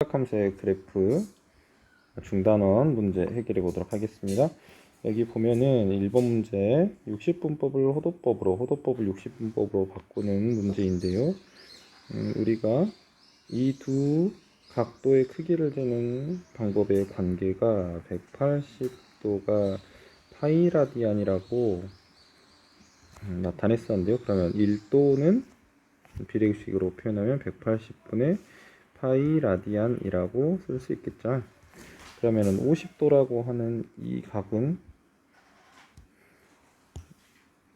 삼각함수의 그래프 중단원 문제 해결해 보도록 하겠습니다. 여기 보면은 1번 문제 60분법을 호도법을 60분법으로 바꾸는 문제인데요. 우리가 이 두 각도의 크기를 재는 방법의 관계가 180도가 파이 라디안이라고 나타냈었는데요. 그러면 1도는 비례식으로 표현하면 180분의 파이 라디안이라고 쓸 수 있겠죠. 그러면은 50도라고 하는 이 각은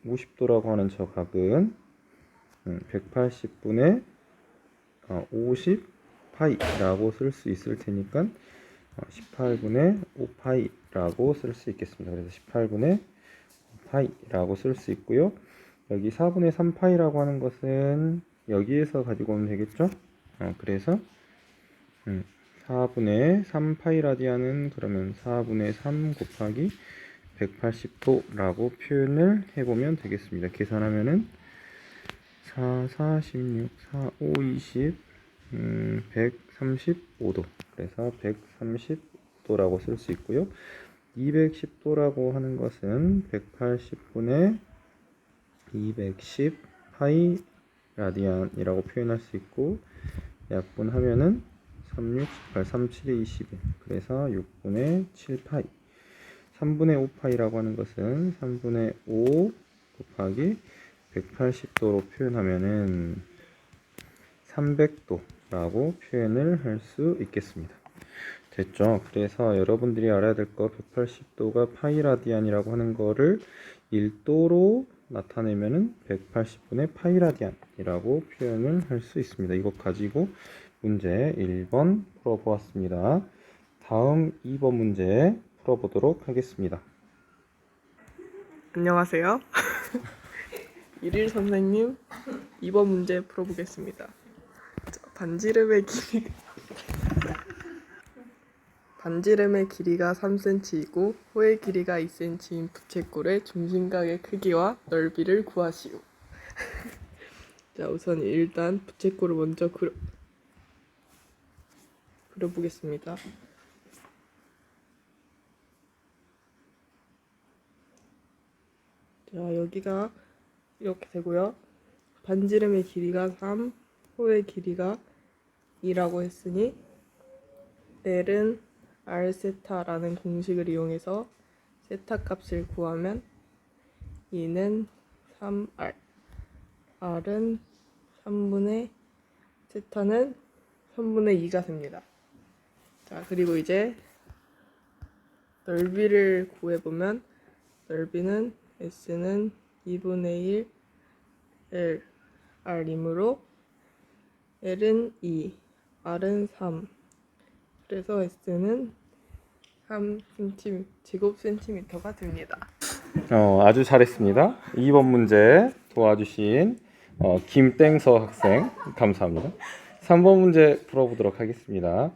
50도라고 하는 저 각은 180분의 50 파이라고 쓸 수 있을 테니까 18분의 5파이라고 쓸 수 있겠습니다. 그래서 18분의 5파이라고 쓸 수 있고요. 여기 4분의 3파이라고 하는 것은 여기에서 가지고 오면 되겠죠. 그래서 4분의 3파이 라디안은 그러면 4분의 3 곱하기 180도라고 표현을 해보면 되겠습니다. 계산하면은 4, 4, 16, 4, 5, 20, 135도. 그래서 130도라고 쓸 수 있고요. 210도라고 하는 것은 180분의 210 파이 라디안이라고 표현할 수 있고, 약분하면은 3, 6, 18, 3, 7에 21. 그래서 6분의 7파이. 3분의 5파이라고 하는 것은 3분의 5 곱하기 180도로 표현하면은 300도라고 표현을 할 수 있겠습니다. 됐죠? 그래서 여러분들이 알아야 될 거 180도가 파이 라디안이라고 하는 거를 1도로 나타내면은 180분의 파이 라디안이라고 표현을 할 수 있습니다. 이것 가지고 문제 1번 풀어보았습니다. 다음 2번 문제 풀어보도록 하겠습니다. 안녕하세요. 일일 선생님 2번 문제 풀어보겠습니다. 반지름의 길이가 3cm이고 호의 길이가 2cm인 부채꼴의 중심각의 크기와 넓이를 구하시오. 자, 우선 일단 부채꼴을 먼저 그려보겠습니다. 자, 여기가 이렇게 되고요. 반지름의 길이가 3, 호의 길이가 2라고 했으니 L은 R세타라는 공식을 이용해서 세타 값을 구하면 2는 3R, R은 3분의 세타는 3분의 2가 됩니다. 자, 그리고 이제 넓이를 구해보면 넓이는 S는 2분의 1 L, R이므로 L은 2, R은 3. 그래서 S는 3cm, 제곱센티미터가 됩니다. 아주 잘했습니다. 2번 문제 도와주신 김땡서 학생 감사합니다. 3번 문제 풀어보도록 하겠습니다.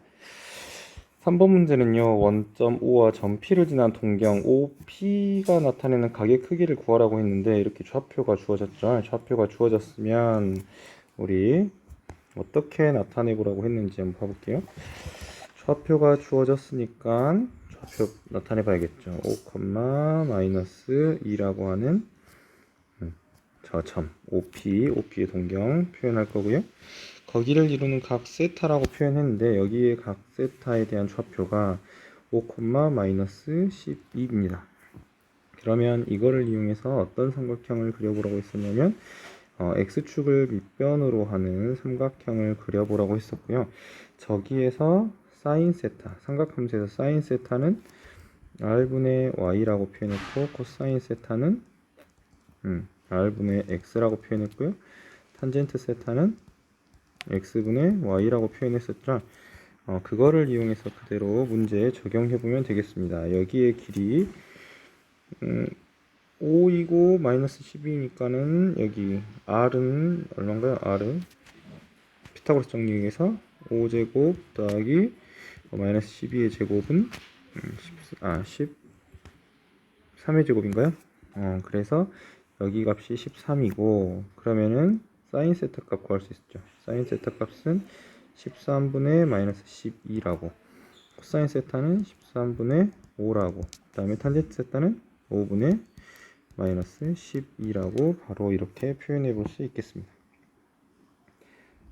3번 문제는요, 원점 O와 점 P를 지난 동경 OP가 나타내는 각의 크기를 구하라고 했는데, 이렇게 좌표가 주어졌죠. 좌표가 주어졌으면 우리 어떻게 나타내 보라고 했는지 한번 봐볼게요. 좌표가 주어졌으니까 좌표 나타내 봐야겠죠. 5, 마이너스 2라고 하는 저 점 OP의 동경 표현할 거고요. 거기를 이루는 각 세타라고 표현했는데, 여기에 각 세타에 대한 좌표가 5, 마이너스 12입니다. 그러면 이거를 이용해서 어떤 삼각형을 그려보라고 했었냐면 X축을 밑변으로 하는 삼각형을 그려보라고 했었고요. 저기에서 사인 세타, 삼각함수에서 사인 세타는 R분의 Y라고 표현했고, 코사인 세타는 R분의 X라고 표현했고요. 탄젠트 세타는 X분의 Y라고 표현했었죠. 그거를 이용해서 그대로 문제에 적용해보면 되겠습니다. 여기에 길이 5이고 마이너스 12니까는 여기 R은 얼마인가요? R은 피타고라스 정리에서 5제곱 더하기 마이너스 12의 제곱은 13의 제곱인가요? 그래서 여기 값이 13이고, 그러면은 사인 세타 값 구할 수 있죠. 사인 세타 값은 13분의 마이너스 12라고, 코사인 세타는 13분의 5라고, 그 다음에 탄젠트 세타는 5분의 마이너스 12라고 바로 이렇게 표현해 볼 수 있겠습니다.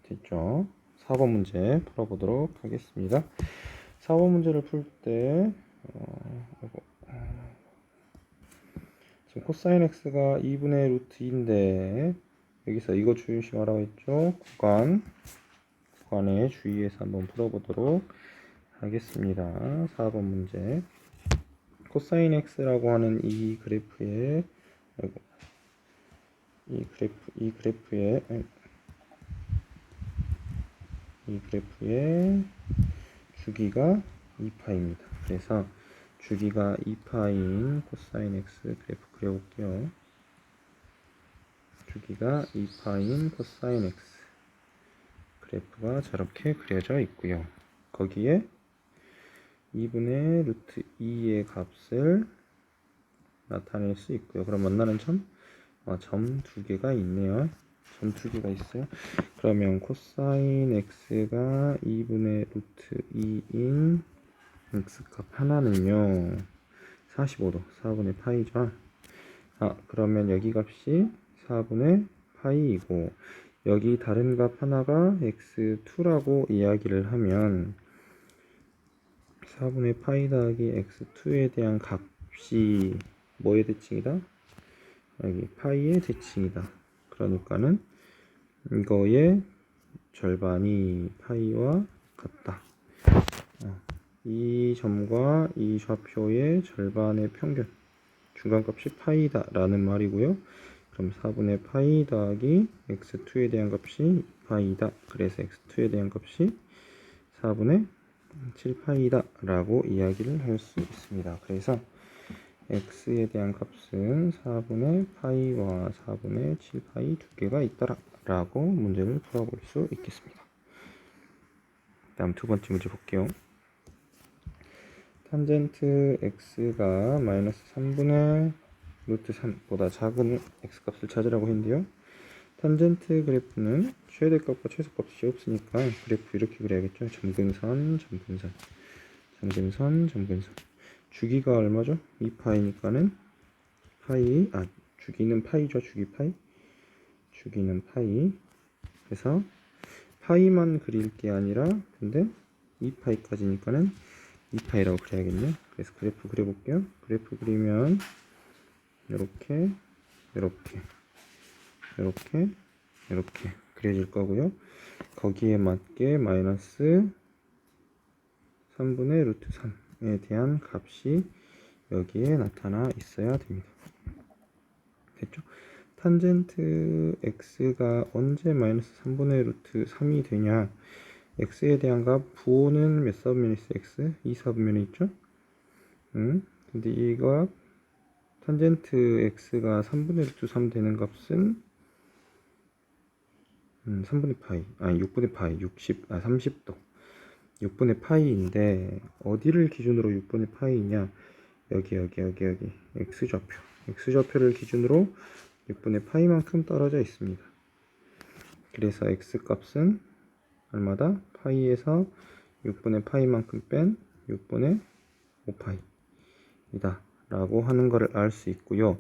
됐죠? 4번 문제 풀어보도록 하겠습니다. 4번 문제를 풀 때 지금 코사인 x가 2분의 루트 2인데 여기서 이거 조심하라고 했죠? 구간에 주의해서 한번 풀어보도록 하겠습니다. 4번 문제. 코사인 x라고 하는 이 그래프의 주기가 2파입니다. 그래서 주기가 2파인 코사인 x 그래프 그려볼게요. 주기가 2파인 코사인 x 그래프가 저렇게 그려져 있고요. 거기에 2분의 루트 2의 값을 나타낼 수 있고요. 그럼 만나는 점? 점 두 개가 있네요. 점 두 개가 있어요. 그러면 코사인 x가 2분의 루트 2인 x값 하나는요 45도 4분의 파이죠. 그러면 여기 값이 4분의 파이이고 여기 다른 값 하나가 x2라고 이야기를 하면 4분의 파이 더하기 x2에 대한 값이 뭐의 대칭이다? 여기 파이의 대칭이다. 그러니까는 이거의 절반이 파이와 같다. 이 점과 이 좌표의 절반의 평균 중간값이 파이다 라는 말이고요. 그럼 4분의 파이 더하기 x2에 대한 값이 파이다. 그래서 x2에 대한 값이 4분의 7파이다 라고 이야기를 할 수 있습니다. 그래서 x에 대한 값은 4분의 파이와 4분의 7파이 두 개가 있더라 라고 문제를 풀어볼 수 있겠습니다. 다음 두 번째 문제 볼게요. 탄젠트 x가 마이너스 3분의 루트 3보다 작은 x값을 찾으라고 했는데요. 탄젠트 그래프는 최대값과 최소값이 없으니까 그래프 이렇게 그려야겠죠. 점근선, 점근선, 점근선, 점근선. 주기가 얼마죠? 2파이니까는 파이, 주기는 파이죠. 주기는 파이. 그래서 파이만 그릴 게 아니라 근데 2파이까지니까는 2파이라고 그려야겠네요. 그래서 그래프 그려볼게요. 그래프 그리면 이렇게 그려질 거고요. 거기에 맞게 마이너스 3분의 루트 3에 대한 값이 여기에 나타나 있어야 됩니다. 됐죠? 탄젠트 x가 언제 마이너스 3분의 루트 3이 되냐? x에 대한 값 부호는 몇 사분면에 있어? x? 2 사분면에 있죠? 근데 이거 탄젠트 x가 3분의 루트 3 되는 값은 3분의 파이, 6분의 파이, 30도 6분의 파이인데 어디를 기준으로 6분의 파이냐? 여기 x좌표를 기준으로 6분의 파이만큼 떨어져 있습니다. 그래서 x값은 얼마다? 파이에서 6분의 파이만큼 뺀 6분의 5파이이다 라고 하는 것을 알 수 있고요.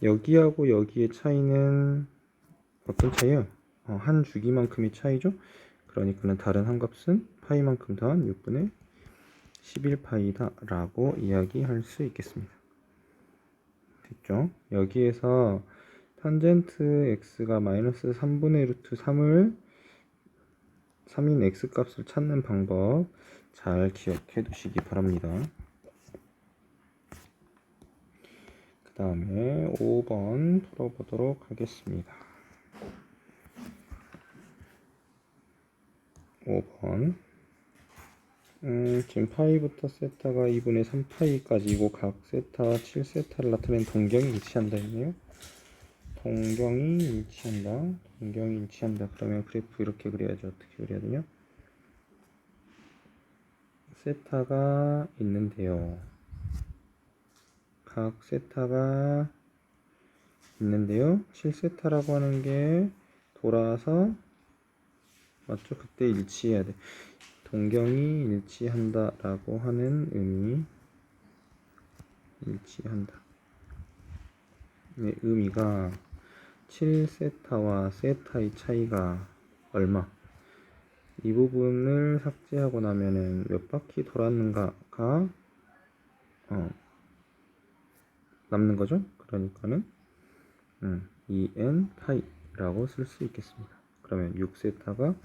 여기하고 여기의 차이는 어떤 차이요? 한 주기만큼의 차이죠. 그러니까는 다른 한 값은 파이만큼 더한 6분의 11파이다 라고 이야기할 수 있겠습니다. 됐죠? 여기에서 탄젠트 x가 마이너스 3분의 루트 3을 3인 x값을 찾는 방법 잘 기억해 두시기 바랍니다. 그 다음에 5번 풀어보도록 하겠습니다. 5번 지금 파이부터 세타가 2분의 3파이까지고 각 세타와 7세타를 나타낸 동경이 일치한다 했네요. 동경이 일치한다. 그러면 그래프 이렇게 그려야죠. 어떻게 그려야 되냐? 세타가 있는데요. 각 세타가 있는데요. 7세타라고 하는 게 돌아서 맞죠? 그때 일치해야 돼. 동경이 일치한다라고 하는 의미, 일치한다. 네, 의미가 7세타와 세타의 차이가 얼마? 이 부분을 삭제하고 나면은 몇 바퀴 돌았는가가 남는 거죠. 그러니까는 2n 파이라고 쓸 수 있겠습니다. 그러면 6세타가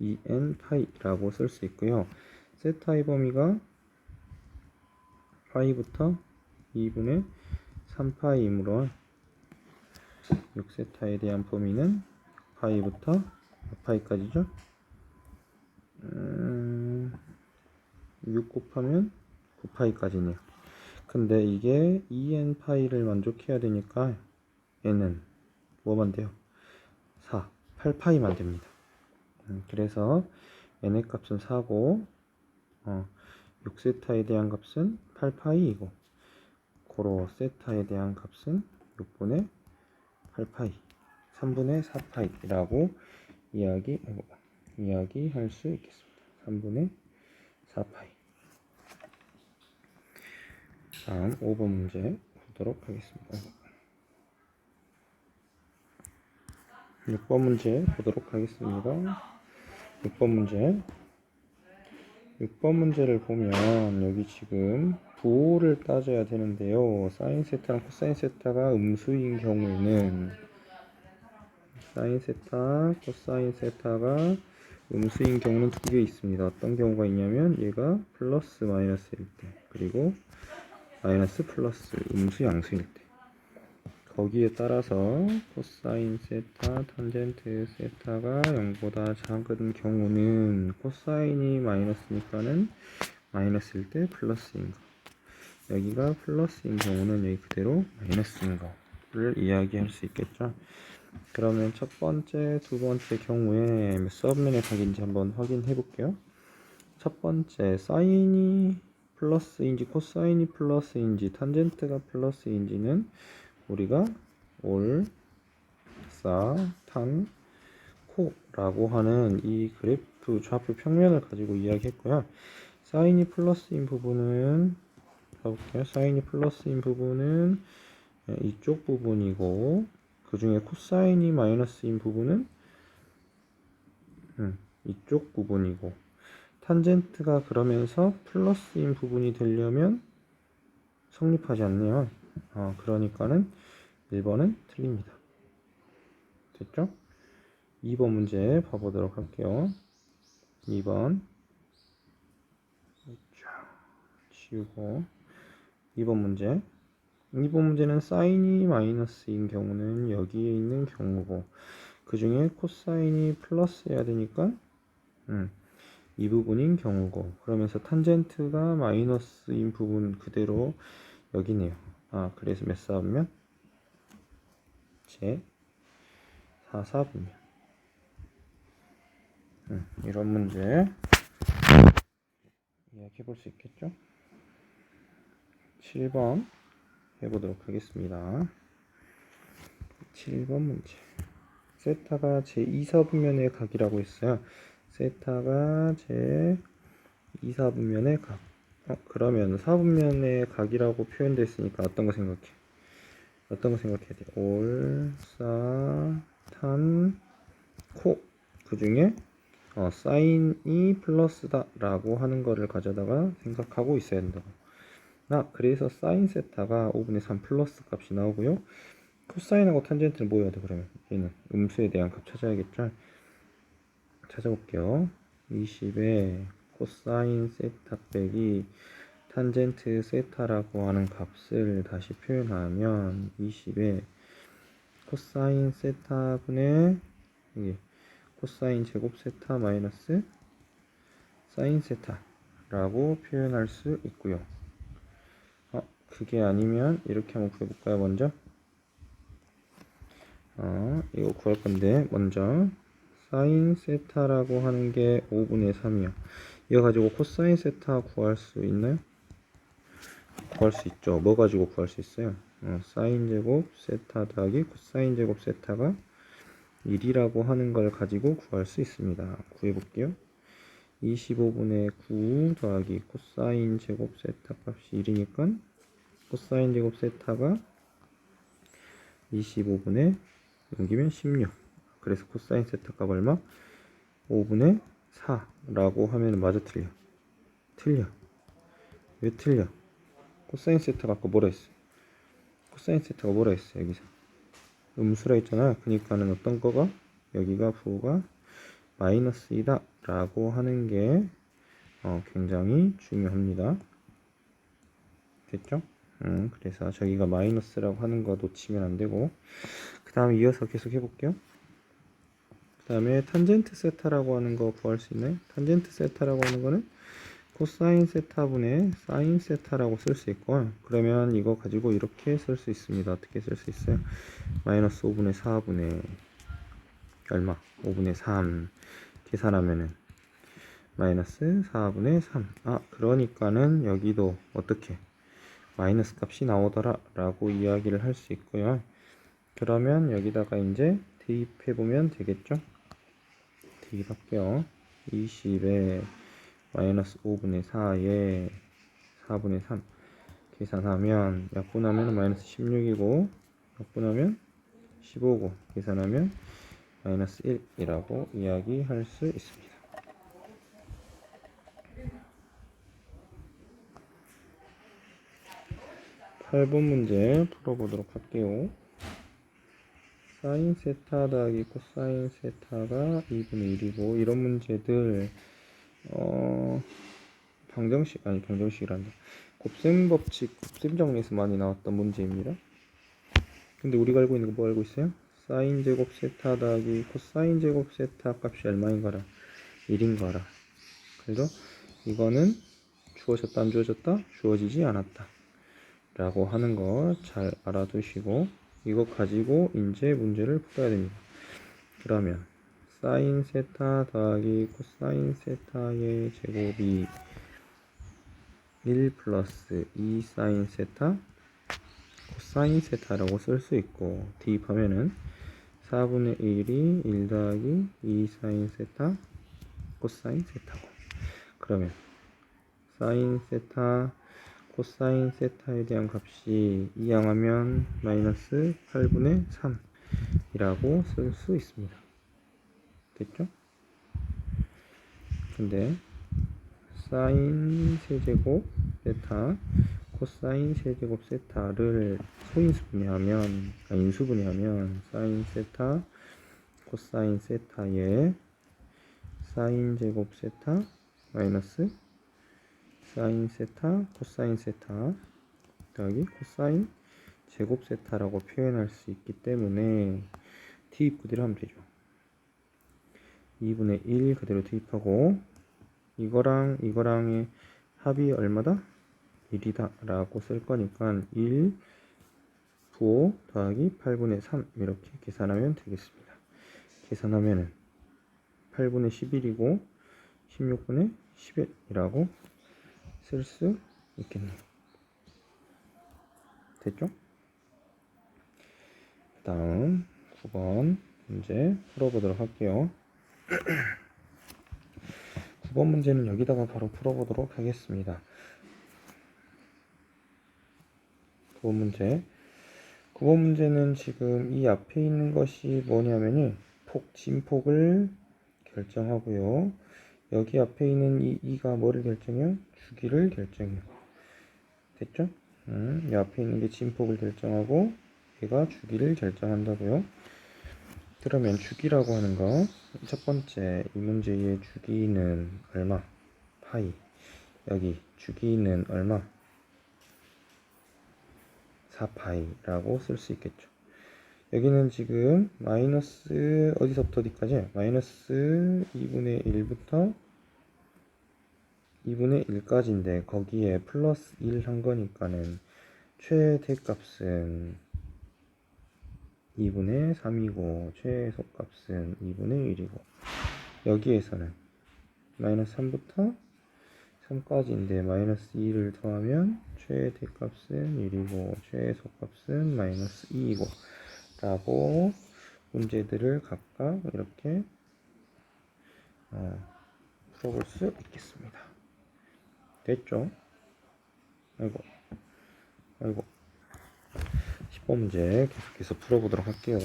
2n 파이라고 쓸 수 있고요. 세타의 범위가 파이부터 2분의 3파이이므로 6세타에 대한 범위는 파이부터 몇 파이까지죠? 6 곱하면 9파이까지네요. 근데 이게 2n 파이를 만족해야 되니까 n은 뭐만 돼요? 4, 8파이만 됩니다. 그래서 n의 값은 4고 6세타에 대한 값은 8파이이고 고로 세타에 대한 값은 6분의 8파이, 3분의 4파이라고 이야기할 수 있겠습니다. 3분의 4파이. 다음 5번 문제 보도록 하겠습니다. 6번 문제 보도록 하겠습니다. 6번 문제를 보면 여기 지금 부호를 따져야 되는데요. 사인 세타랑 코사인 세타가 음수인 경우에는 사인 세타, 코사인 세타가 음수인 경우는 두 개 있습니다. 어떤 경우가 있냐면 얘가 플러스 마이너스일 때, 그리고 마이너스 플러스 음수 양수일 때. 거기에 따라서 코사인 세타, 탄젠트 세타가 0보다 작은 경우는 코사인이 마이너스니까는 마이너스일 때 플러스인 거, 여기가 플러스인 경우는 여기 그대로 마이너스인 거를 이야기할 수 있겠죠. 그러면 첫 번째, 두 번째 경우에 몇 수업면의 각인지 한번 확인해 볼게요. 첫 번째, 사인이 플러스인지 코사인이 플러스인지 탄젠트가 플러스인지는 우리가 올, 사, 탄, 코라고 하는 이 그래프 좌표 평면을 가지고 이야기했고요. 사인이 플러스인 부분은 봐볼게요. 사인이 플러스인 부분은 이쪽 부분이고, 그 중에 코사인이 마이너스인 부분은 이쪽 부분이고, 탄젠트가 그러면서 플러스인 부분이 되려면 성립하지 않네요. 그러니까는 1번은 틀립니다. 됐죠? 2번 문제 봐보도록 할게요. 2번 지우고 2번 문제. 2번 문제는 사인이 마이너스인 경우는 여기에 있는 경우고, 그 중에 코사인이 플러스여야 되니까 이 부분인 경우고, 그러면서 탄젠트가 마이너스인 부분 그대로 여기네요. 그래서 몇 사분면? 제 4사분면. 이런 문제 이야기해 볼 수 있겠죠? 7번 해보도록 하겠습니다. 7번 문제. 세타가 제 2사분면의 각이라고 했어요. 세타가 제 2사분면의 각. 그러면 4분면의 각이라고 표현됐으니까 어떤 거 생각해? 어떤 거 생각해야 돼? 올, 사, 탄, 코. 그 중에 사인이 플러스다 라고 하는 거를 가져다가 생각하고 있어야 된다고. 그래서 사인 세타가 5분의 3 플러스 값이 나오고요. 코사인하고 탄젠트는 뭐여야 돼? 그러면 얘는 음수에 대한 값 찾아야겠죠. 찾아볼게요. 20에 코사인 세타 빼기 탄젠트 세타라고 하는 값을 다시 표현하면 20에 코사인 세타분의 여기 코사인 제곱 세타 마이너스 사인 세타라고 표현할 수 있고요. 그게 아니면 이렇게 한번 구해볼까요? 먼저 이거 구할 건데, 먼저 사인 세타라고 하는 게 5분의 3이요. 이거 가지고 코사인 세타 구할 수 있나요? 구할 수 있죠. 뭐 가지고 구할 수 있어요? 사인 제곱 세타 더하기 코사인 제곱 세타가 1이라고 하는 걸 가지고 구할 수 있습니다. 구해볼게요. 25분의 9 더하기 코사인 제곱 세타 값이 1이니까 코사인 제곱 세타가 25분의 넘기면 16. 그래서 코사인 세타 값 얼마? 5분의 4라고 하면 맞아 틀려? 틀려. 왜 틀려? 코사인 세타가 아까 뭐라 했어? 코사인 세타가 뭐라 했어 여기서? 음수라 했잖아. 그러니까는 어떤 거가? 여기가 부호가 마이너스이다 라고 하는 게 굉장히 중요합니다. 됐죠? 그래서 저기가 마이너스라고 하는 거 놓치면 안 되고, 그 다음에 이어서 계속 해볼게요. 그 다음에 탄젠트 세타라고 하는 거 구할 수 있나요? 탄젠트 세타라고 하는 거는 코사인 세타분의 사인 세타라고 쓸 수 있고, 그러면 이거 가지고 이렇게 쓸 수 있습니다. 어떻게 쓸 수 있어요? 마이너스 5분의 4분의 얼마? 5분의 3 계산하면은 마이너스 4분의 3. 그러니까는 여기도 어떻게 마이너스 값이 나오더라 라고 이야기를 할 수 있고요. 그러면 여기다가 이제 대입해 보면 되겠죠. 대입할게요. 20에 마이너스 5분의 4에 4분의 3 계산하면 약분하면 마이너스 16이고 약분하면 15고 계산하면 마이너스 1이라고 이야기할 수 있습니다. 8번 문제 풀어보도록 할게요. 사인 세타 더하기 코사인 세타가 2분의 1이고 이런 문제들 방정식이란다. 곱셈 법칙, 곱셈 정리에서 많이 나왔던 문제입니다. 근데 우리가 알고 있는 거 뭐 알고 있어요? 사인 제곱 세타 더하기 코사인 제곱 세타 값이 얼마인 거라? 1인 거라. 그래서 이거는 주어졌다 안 주어졌다? 주어지지 않았다 라고 하는 거 잘 알아두시고 이거 가지고 이제 문제를 풀어야 됩니다. 그러면 사인 세타 더하기 코사인 세타의 제곱이 1 플러스 2 사인 세타 코사인 세타라고 쓸 수 있고 대입하면은 4분의 1이 1 더하기 2 사인 세타 코사인 세타고, 그러면 사인 세타 코사인 세타에 대한 값이 이항하면 마이너스 8분의 3이라고 쓸 수 있습니다. 됐죠? 근데 사인 세제곱 세타 코사인 세제곱 세타를 소인수분해하면 인수분해하면 사인 세타 코사인 세타의 사인 제곱 세타 마이너스 사인 세타 코사인 세타 더하기 코사인 제곱 세타라고 표현할 수 있기 때문에 대입 그대로 하면 되죠. 2분의 1 그대로 대입하고 이거랑 이거랑의 합이 얼마다? 1이다 라고 쓸 거니까 1 부호 더하기 8분의 3 이렇게 계산하면 되겠습니다. 계산하면은 8분의 11이고 16분의 11이라고 쓸 수 있겠네요. 됐죠? 다음 9번 문제 풀어보도록 할게요. 9번 문제는 여기다가 바로 풀어보도록 하겠습니다. 9번 문제는 지금 이 앞에 있는 것이 뭐냐면이 진폭을 결정하고요. 여기 앞에 있는 이 2가 뭐를 결정해요? 주기를 결정해요. 됐죠? 이 앞에 있는 게 진폭을 결정하고 얘가 주기를 결정한다고요. 그러면 주기라고 하는 거 첫 번째 이 문제의 주기는 얼마? 파이. 여기 주기는 얼마? 4파이라고 쓸 수 있겠죠. 여기는 지금 마이너스 어디서부터 어디까지? 마이너스 2분의 1부터 2분의 1까지인데 거기에 플러스 1 한 거니까는 최대값은 2분의 3이고 최소값은 2분의 1이고 여기에서는 마이너스 3부터 3까지인데 마이너스 2를 더하면 최대값은 1이고 최소값은 마이너스 2이고 라고 문제들을 각각 이렇게 풀어볼 수 있겠습니다. 됐죠? 아이고 10번 문제 계속해서 풀어보도록 할게요.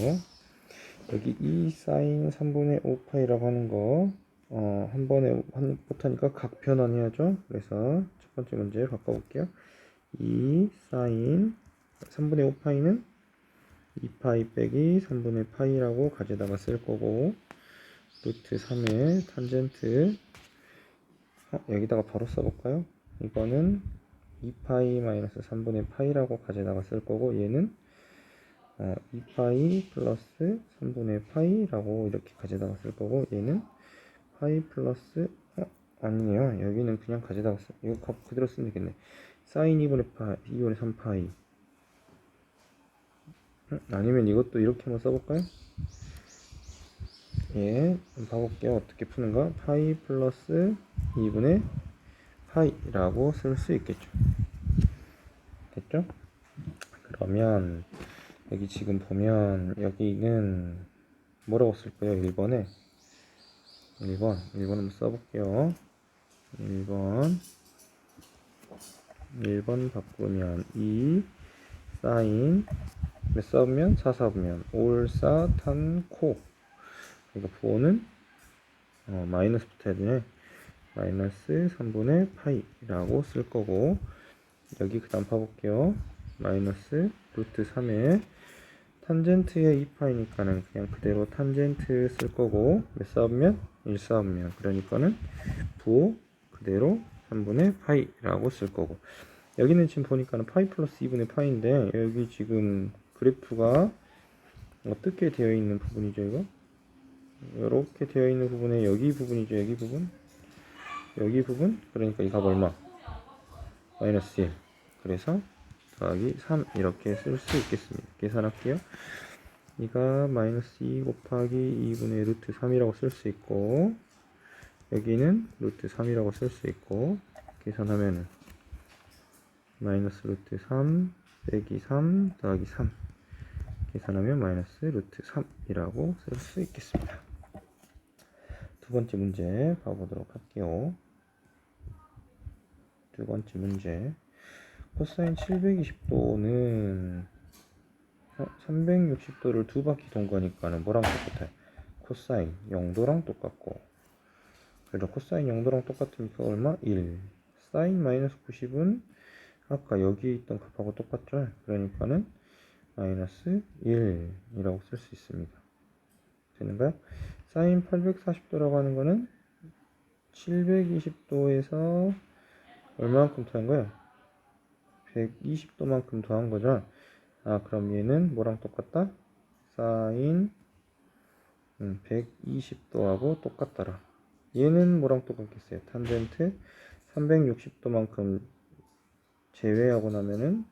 여기 2 사인 3분의 5파이라고 하는 거 한 번에 못하니까 각 변환해야죠. 그래서 첫 번째 문제 바꿔볼게요. 2 사인 3분의 5파이는 2파이 빼기 3분의 파이라고 가져다가 쓸 거고, 루트 3의 탄젠트 여기다가 바로 써볼까요? 이거는 2파이 마이너스 3분의 파이라고 가져다가 쓸 거고, 얘는 2파이 플러스 3분의 파이라고 이렇게 가져다가 쓸 거고, 얘는 파이 플러스 아니에요. 여기는 그냥 가져다가 이거 그대로 쓰면 되겠네. 사인 2분의 파이 2분의 3파이 아니면 이것도 이렇게만 써볼까요? 예, 봐볼게요. 어떻게 푸는가? 파이 플러스 2분의 파이라고 쓸 수 있겠죠. 됐죠? 그러면 여기 지금 보면 여기는 뭐라고 쓸 거예요? 1번 한번 써볼게요. 1번 바꾸면 2 사인 몇 써보면 4 4보면 올사탄코, 그러니까 부호는 마이너스 붙어야 되네. 마이너스 3분의 파이라고 쓸 거고, 여기 그 다음 봐볼게요. 마이너스 루트 3에 탄젠트의 2파이니까는 그냥 그대로 탄젠트 쓸 거고, 몇 싸우면 1 싸우면, 그러니까는 부호 그대로 3분의 파이라고 쓸 거고, 여기는 지금 보니까는 파이 플러스 2분의 파이인데, 여기 지금 그래프가 어떻게 되어 있는 부분이죠? 이거 이렇게 되어 있는 부분에 여기 부분이죠. 여기 부분, 그러니까 이 값 얼마? 마이너스 1. 그래서 더하기 3 이렇게 쓸 수 있겠습니다. 계산할게요. 이가 마이너스 2 곱하기 2분의 루트 3이라고 쓸 수 있고, 여기는 루트 3이라고 쓸 수 있고, 계산하면은 마이너스 루트 3 빼기 3 더하기 3 계산하면 마이너스 루트 3이라고 쓸 수 있겠습니다. 두 번째 문제 봐보도록 할게요. 두 번째 문제, 코사인 720도는 360도를 두 바퀴 돈 거니까는 뭐랑 똑같아요? 코사인 0도랑 똑같고, 그래서 코사인 0도랑 똑같으니까 얼마? 1. 사인 마이너스 90은 아까 여기 있던 값하고 똑같죠? 그러니까는 마이너스 1이라고 쓸 수 있습니다. 되는가요? 사인 840도라고 하는 거는 720도에서 얼마만큼 더한 거예요? 120도만큼 더한 거죠. 그럼 얘는 뭐랑 똑같다? 사인 120도하고 똑같더라. 얘는 뭐랑 똑같겠어요? 탄젠트 360도만큼 제외하고 나면은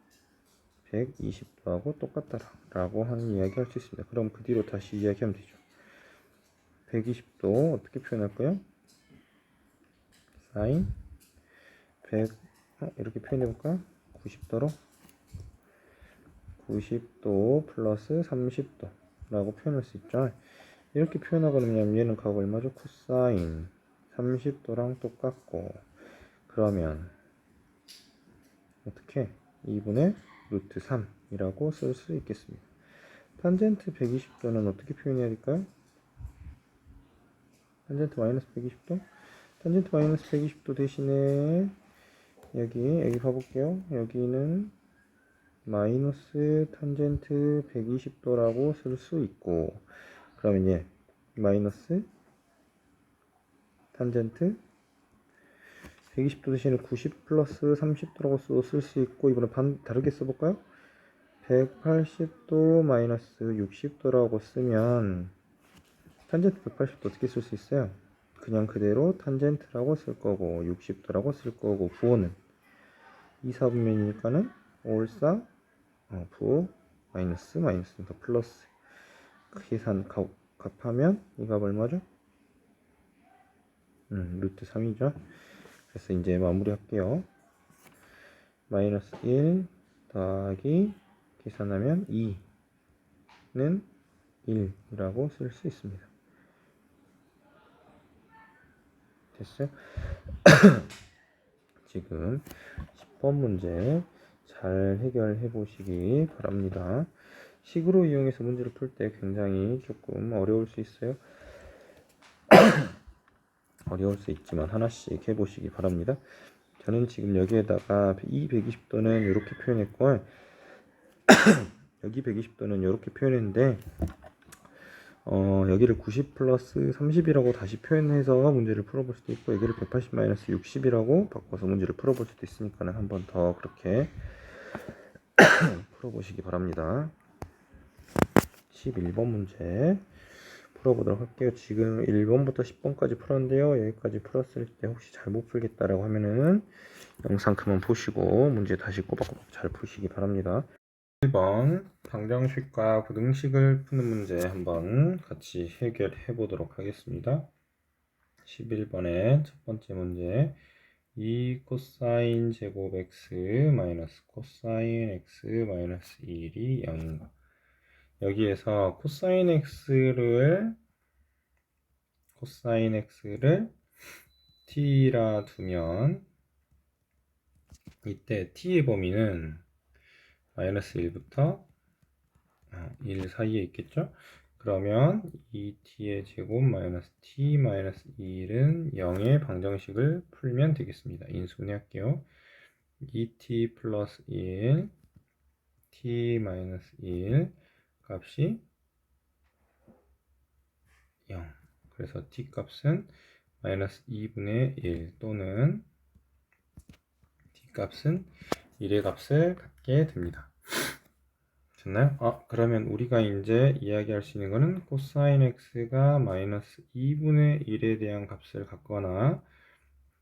120도하고 똑같더라 라고 하는 이야기 할 수 있습니다. 그럼 그 뒤로 다시 이야기하면 되죠. 120도 어떻게 표현할까요? 사인 100 이렇게 표현해볼까? 90도로 90도 플러스 30도 라고 표현할 수 있죠. 이렇게 표현하고 나면 얘는 값 얼마죠? 코사인 30도랑 똑같고, 그러면 어떻게? 2분의 루트 3이라고 쓸 수 있겠습니다. 탄젠트 120도는 어떻게 표현해야 될까요? 탄젠트 마이너스 120도? 탄젠트 마이너스 120도 대신에 여기 봐볼게요. 여기는 마이너스 탄젠트 120도라고 쓸 수 있고, 그러면 얘 마이너스 탄젠트 120도 대신에 90 플러스 30도라고 쓸 수 있고, 이번에 다르게 써볼까요? 180도 마이너스 60도라고 쓰면 탄젠트 180도 어떻게 쓸 수 있어요? 그냥 그대로 탄젠트라고 쓸 거고 60도라고 쓸 거고, 부호는 2, 4분면이니까는 올사 부호 마이너스 더 플러스, 계산 값하면 이 값 얼마죠? 루트 3이죠. 그래서 이제 마무리 할게요. 마이너스 1 더하기 계산하면 2는 1이라고 쓸 수 있습니다. 됐어요? 지금 10번 문제 잘 해결해 보시기 바랍니다. 식으로 이용해서 문제를 풀 때 굉장히 조금 어려울 수 있어요. 어려울 수 있지만 하나씩 해보시기 바랍니다. 저는 지금 여기에다가 이 120도는 이렇게 표현했고 여기 120도는 이렇게 표현했는데 여기를 90 플러스 30이라고 다시 표현해서 문제를 풀어볼 수도 있고 여기를 180 마이너스 60이라고 바꿔서 문제를 풀어볼 수도 있으니까 한 번 더 그렇게 풀어보시기 바랍니다. 11번 문제 풀어보도록 할게요. 지금 1번부터 10번까지 풀었는데요. 여기까지 풀었을 때 혹시 잘 못 풀겠다라고 하면은 영상 그만 보시고 문제 다시 꼬박꼬박 잘 푸시기 바랍니다. 1번 방정식과 부등식을 푸는 문제 한번 같이 해결해 보도록 하겠습니다. 11번의 첫 번째 문제 2 코사인 제곱 x 마이너스 코사인 x 마이너스 1이 0인가. 여기에서 코사인 x를 t라 두면 이때 t의 범위는 마이너스 1부터 1 사이에 있겠죠? 그러면 2t의 제곱 마이너스 t 마이너스 1은 0의 방정식을 풀면 되겠습니다. 인수분해할게요. 2t 플러스 1 t 마이너스 1 값이 0. 그래서 t 값은 마이너스 2분의 1 또는 t 값은 1의 값을 갖게 됩니다. 됐나요? 그러면 우리가 이제 이야기할 수 있는 거는 코사인 x가 마이너스 2분의 1에 대한 값을 갖거나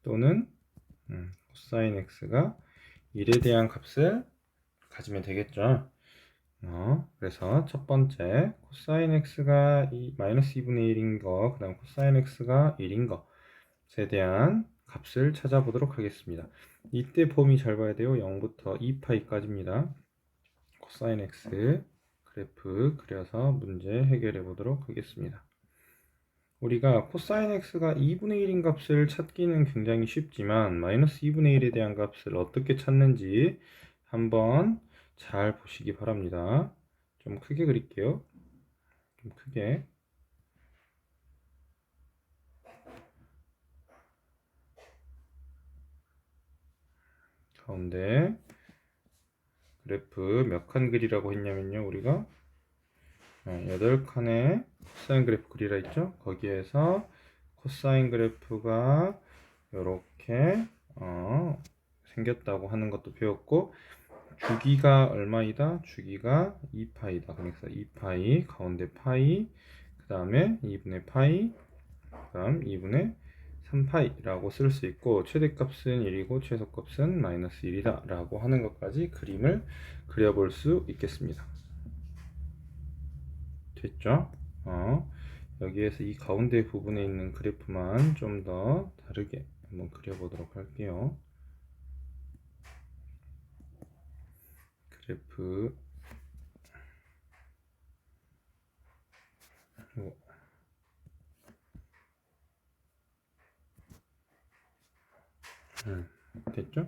또는 코사인 x가 1에 대한 값을 가지면 되겠죠. 그래서 첫 번째 코사인 x가 마이너스 2분의 1인 거, 그 다음 코사인 x가 1인 것에 대한 값을 찾아보도록 하겠습니다. 이때 범위 잘 봐야 돼요. 0부터 2파이까지입니다. 코사인 x 그래프 그려서 문제 해결해 보도록 하겠습니다. 우리가 코사인 x가 2분의 1인 값을 찾기는 굉장히 쉽지만 마이너스 2분의 1에 대한 값을 어떻게 찾는지 한번 잘 보시기 바랍니다. 좀 크게 그릴게요. 좀 크게. 가운데 그래프 몇 칸 그리라고 했냐면요. 우리가 8칸의 코사인 그래프 그리라 했죠. 거기에서 코사인 그래프가 이렇게 생겼다고 하는 것도 배웠고 주기가 얼마이다? 주기가 2파이다. 그래서 2파이 가운데 파이 그 다음에 2분의 파이 그 다음 2분의 3파이라고 쓸 수 있고 최대값은 1이고 최소값은 마이너스 1이다 라고 하는 것까지 그림을 그려볼 수 있겠습니다. 됐죠? 여기에서 이 가운데 부분에 있는 그래프만 좀 더 다르게 한번 그려보도록 할게요. 그래프 됐죠?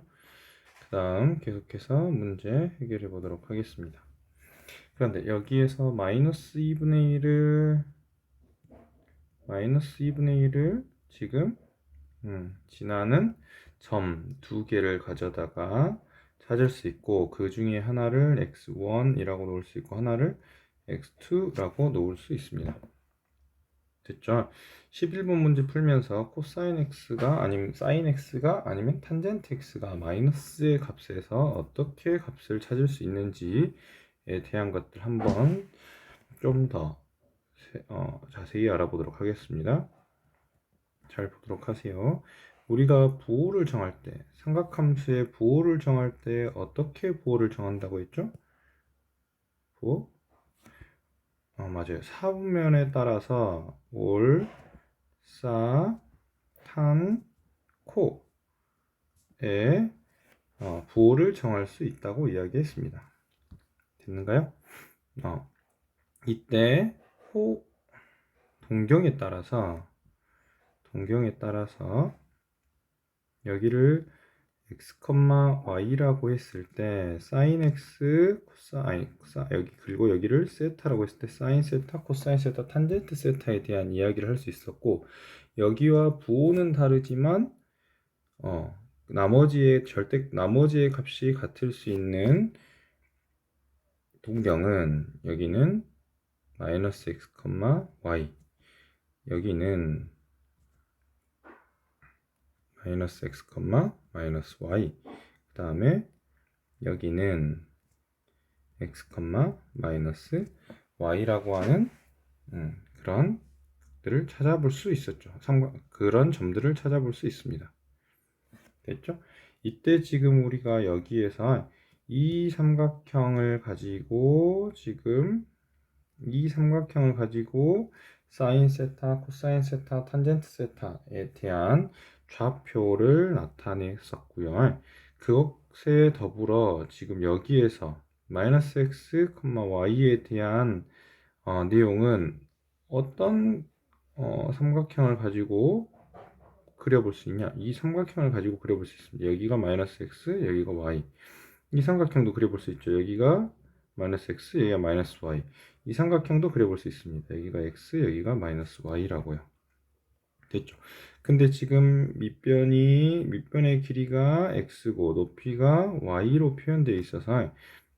그 다음 계속해서 문제 해결해 보도록 하겠습니다. 그런데 여기에서 마이너스 2분의 1을 지금 지나는 점 두 개를 가져다가 찾을 수 있고 그 중에 하나를 x1이라고 놓을 수 있고 하나를 x2라고 놓을 수 있습니다. 됐죠? 11번 문제 풀면서 코사인 x가 아니면 사인 x가 아니면 탄젠트 x가 마이너스의 값에서 어떻게 값을 찾을 수 있는지에 대한 것들 한번 좀 더 자세히 알아보도록 하겠습니다. 잘 보도록 하세요. 우리가 부호를 정할 때 삼각함수의 부호를 정할 때 어떻게 부호를 정한다고 했죠? 부호? 맞아요. 사분면에 따라서 올, 싸, 탄, 코의 부호를 정할 수 있다고 이야기했습니다. 됐는가요? 이때 동경에 따라서 여기를 x, y라고 했을 때 sin x, 여기 그리고 여기를 세타라고 했을 때 sin 세타, 코사인 세타, 탄젠트 세타에 대한 이야기를 할 수 있었고, 여기와 부호는 다르지만 나머지의 값이 같을 수 있는 동경은 여기는 마이너스 x, y, 여기는 마이너스 x, 마이너스 y, 그 다음에 여기는 x, 마이너스 y라고 하는 그런 점들을 찾아볼 수 있었죠. 그런 점들을 찾아볼 수 있습니다. 됐죠? 이때 지금 우리가 여기에서 이 삼각형을 가지고 사인 세타, 코사인 세타, 탄젠트 세타에 대한 좌표를 나타냈었고요. 그것에 더불어 지금 여기에서 마이너스 x, y에 대한 내용은 어떤 삼각형을 가지고 그려볼 수 있냐? 이 삼각형을 가지고 그려볼 수 있습니다. 여기가 마이너스 x, 여기가 y. 이 삼각형도 그려볼 수 있죠. 여기가 마이너스 x, 여기가 마이너스 y. 이 삼각형도 그려볼 수 있습니다. 여기가 x, 여기가 마이너스 y라고요. 됐죠? 근데 지금 밑변의 길이가 x고 높이가 y로 표현되어 있어서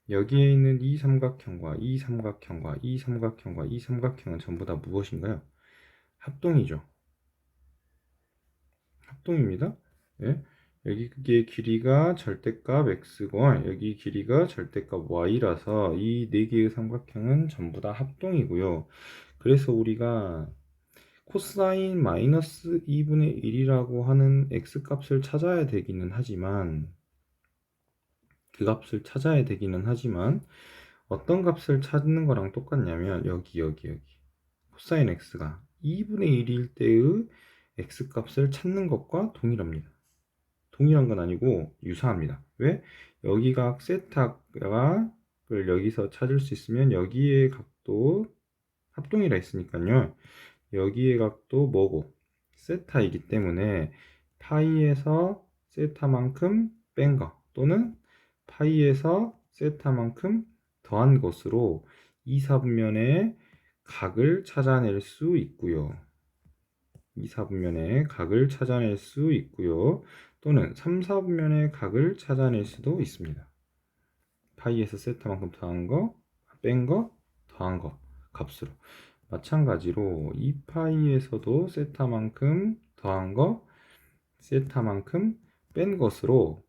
여기에 있는 이 삼각형과 이 삼각형과 이 삼각형과 이 삼각형은 전부 다 무엇인가요? 합동이죠. 합동입니다. 예? 여기의 길이가 절대값 x고 여기 길이가 절대값 y라서 이 네 개의 삼각형은 전부 다 합동이고요. 그래서 우리가 코사인 마이너스 2분의 1이라고 하는 x값을 찾아야 되기는 하지만 어떤 값을 찾는 거랑 똑같냐면 여기 코사인 x가 2분의 1일 때의 x값을 찾는 것과 동일합니다. 동일한 건 아니고 유사합니다. 왜? 여기가 세타를 여기서 찾을 수 있으면 여기의 각도 합동이라 했으니까요. 여기의 각도 뭐고? 세타이기 때문에 파이에서 세타만큼 뺀 거 또는 파이에서 세타만큼 더한 것으로 2, 4분면의 각을 찾아낼 수 있고요. 2, 4분면의 각을 찾아낼 수 있고요. 또는 3, 4분면의 각을 찾아낼 수도 있습니다. 파이에서 세타만큼 더한 거, 뺀 거, 더한 거 값으로. 마찬가지로 2파이에서도 세타만큼 더한 거, 세타만큼 뺀 것으로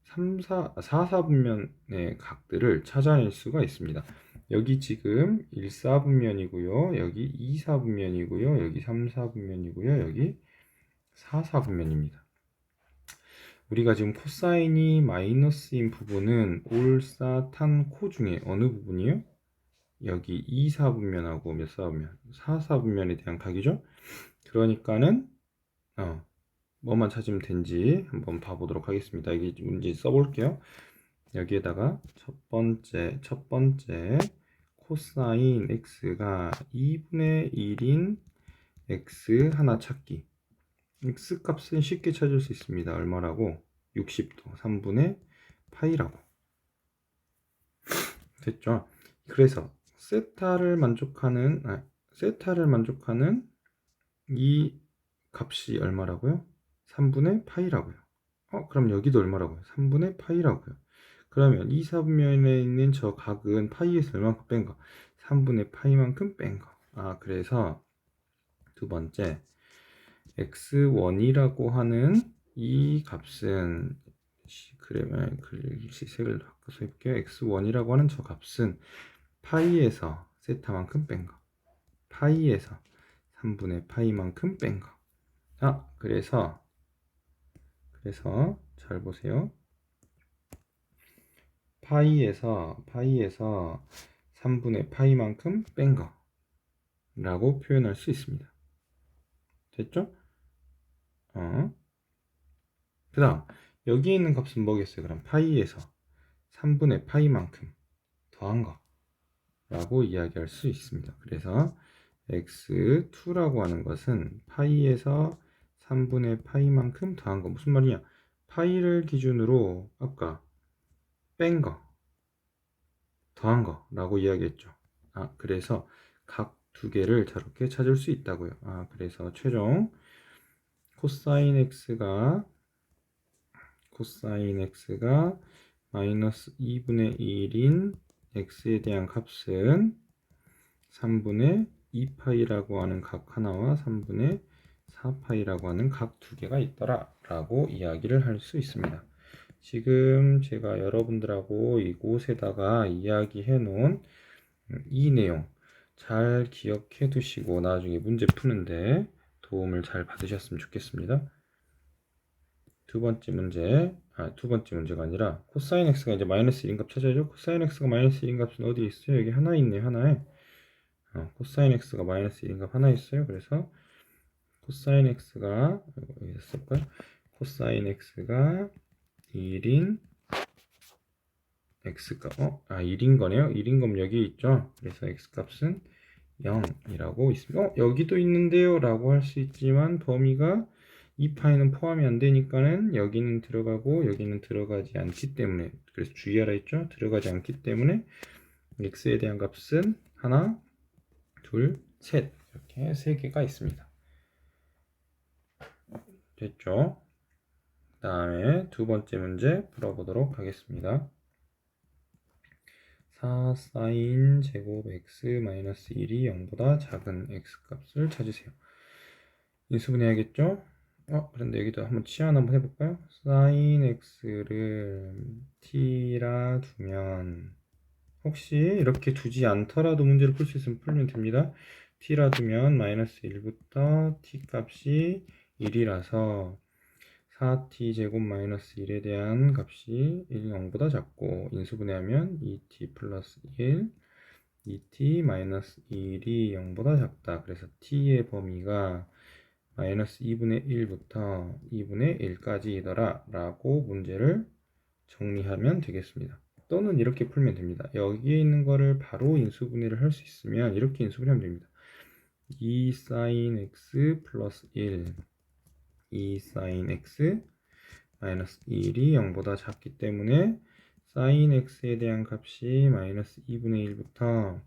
4, 4분면의 각들을 찾아낼 수가 있습니다. 여기 지금 1, 4분면이고요. 여기 2, 4분면이고요. 여기 3, 4분면이고요. 여기 4, 4분면입니다. 우리가 지금 코사인이 마이너스인 부분은 올사탄코 중에 어느 부분이요? 여기 2, 4분면하고 몇 4분면? 4, 4분면에 대한 각이죠? 그러니까는 뭐만 찾으면 된지 한번 봐보도록 하겠습니다. 여기 문제 써볼게요. 여기에다가 첫 번째 코사인 x가 2분의 1인 x 하나 찾기. x 값은 쉽게 찾을 수 있습니다. 얼마라고? 60도 3분의 파이라고. 됐죠? 그래서 세타를 만족하는 이 값이 얼마라고요? 3분의 파이라고요. 그럼 여기도 얼마라고요? 3분의 파이라고요. 그러면 2, 4분면에 있는 저 각은 파이에서 얼마만큼 뺀 거? 3분의 파이만큼 뺀 거. 그래서 두 번째 x1이라고 하는 이 값은 그러면 색을 바꿔서 해볼게요. x1이라고 하는 저 값은 파이에서 세타만큼 뺀 거. 파이에서 3분의 파이만큼 뺀 거. 그래서 잘 보세요. 파이에서 3분의 파이만큼 뺀 거 라고 표현할 수 있습니다. 됐죠? 그 다음 여기 있는 값은 뭐겠어요? 그럼 파이에서 3분의 파이만큼 더한 거 라고 이야기할 수 있습니다. 그래서 x2라고 하는 것은 파이에서 3분의 파이만큼 더한 거. 무슨 말이냐? 파이를 기준으로 아까 뺀 거, 더한 거 라고 이야기했죠. 그래서 각 두 개를 저렇게 찾을 수 있다고요. 그래서 최종 코사인 x가 마이너스 2분의 1인 x에 대한 값은 3분의 2파이라고 하는 각 하나와 3분의 4파이라고 하는 각 두 개가 있더라 라고 이야기를 할 수 있습니다. 지금 제가 여러분들하고 이곳에다가 이야기해 놓은 이 내용 잘 기억해 두시고 나중에 문제 푸는데 도움을 잘 받으셨으면 좋겠습니다. 두 번째 문제가 아니라 코사인 x가 이제 마이너스 1인 값 찾아야죠. 코사인 x가 마이너스 1인 값은 어디 있어요? 여기 하나 있네요. 하나에 코사인 x가 마이너스 1인 값 하나 있어요. 그래서 코사인 x가 여기 쓸까요? 코사인 x가 1인 x값 1인 거네요. 1인 거면 여기 있죠. 그래서 x값은 0이라고 있습니다. 여기도 있는데요 라고 할 수 있지만 범위가 2파이는 포함이 안 되니까는 여기는 들어가고 여기는 들어가지 않기 때문에, 그래서 주의하라 했죠. 들어가지 않기 때문에 x에 대한 값은 하나, 둘, 셋 이렇게 세 개가 있습니다. 됐죠? 그 다음에 두 번째 문제 풀어보도록 하겠습니다. 4 사인 제곱 x 마이너스 1이 0보다 작은 x 값을 찾으세요. 인수분해야겠죠? 그런데 여기도 한번 치환 한번 해볼까요? 사인 x를 t라 두면, 혹시 이렇게 두지 않더라도 문제를 풀 수 있으면 풀면 됩니다. t라 두면 마이너스 1부터 t 값이 1이라서 4t 제곱 마이너스 1에 대한 값이 1, 0보다 작고, 인수분해하면 2t 플러스 1, 2t 마이너스 1이 0보다 작다. 그래서 t의 범위가 마이너스 2분의 1부터 2분의 1까지이더라 라고 문제를 정리하면 되겠습니다. 또는 이렇게 풀면 됩니다. 여기에 있는 거를 바로 인수분해를 할 수 있으면 이렇게 인수분해하면 됩니다. 2 sin x 플러스 1, 2 sin x 마이너스 1이 0보다 작기 때문에 sin x에 대한 값이 마이너스 2분의 1부터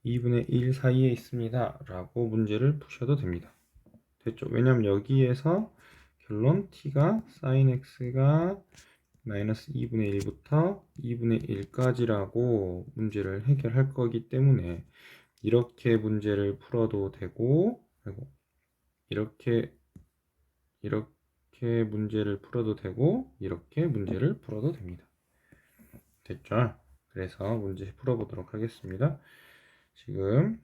2분의 1 사이에 있습니다 라고 문제를 푸셔도 됩니다. 됐죠? 왜냐면 여기에서 결론 t가 sin x가 마이너스 2분의 1부터 2분의 1까지라고 문제를 해결할 거기 때문에 이렇게 문제를 풀어도 되고, 그리고 이렇게 문제를 풀어도 되고, 이렇게 문제를 풀어도 됩니다. 됐죠? 그래서 문제 풀어보도록 하겠습니다. 지금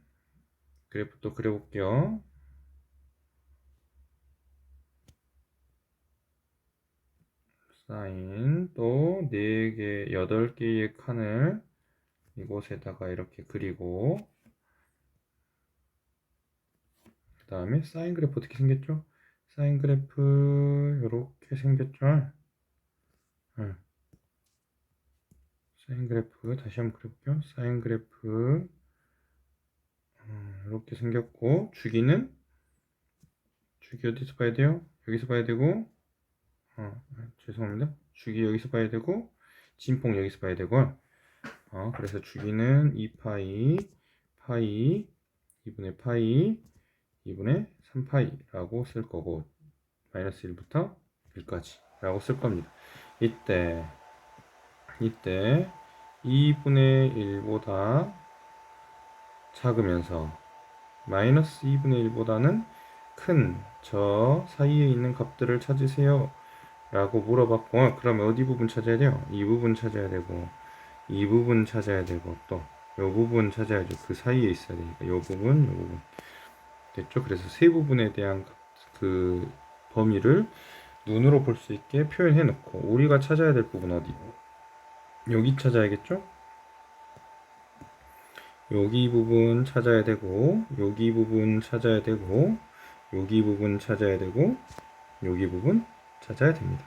그래프 또 그려볼게요. 사인 또 4개, 8개의 칸을 이곳에다가 이렇게 그리고, 그 다음에 사인 그래프 어떻게 생겼죠? 사인 그래프 이렇게 생겼죠? 사인 그래프 다시 한번 그려볼게요. 사인 그래프 이렇게 생겼고, 주기 어디서 봐야 돼요? 여기서 봐야 되고, 죄송합니다. 주기 여기서 봐야 되고, 진폭 여기서 봐야 되고, 그래서 주기는 2파이, 파이, 2분의 파이, 2분의 3파이라고 쓸 거고, 마이너스 1부터 1까지 라고 쓸 겁니다. 이때 2분의 1보다 작으면서 마이너스 2분의 1보다는 큰 저 사이에 있는 값들을 찾으세요 라고 물어봤고, 그러면 어디 부분 찾아야 돼요? 이 부분 찾아야 되고, 이 부분 찾아야 되고, 또 이 부분 찾아야죠. 그 사이에 있어야 되니까 이 부분 됐죠? 그래서 세 부분에 대한 그 범위를 눈으로 볼 수 있게 표현해 놓고, 우리가 찾아야 될 부분 어디? 여기 찾아야겠죠? 여기 부분 찾아야 되고, 여기 부분 찾아야 되고, 여기 부분 찾아야 되고, 여기 부분 찾아야 됩니다.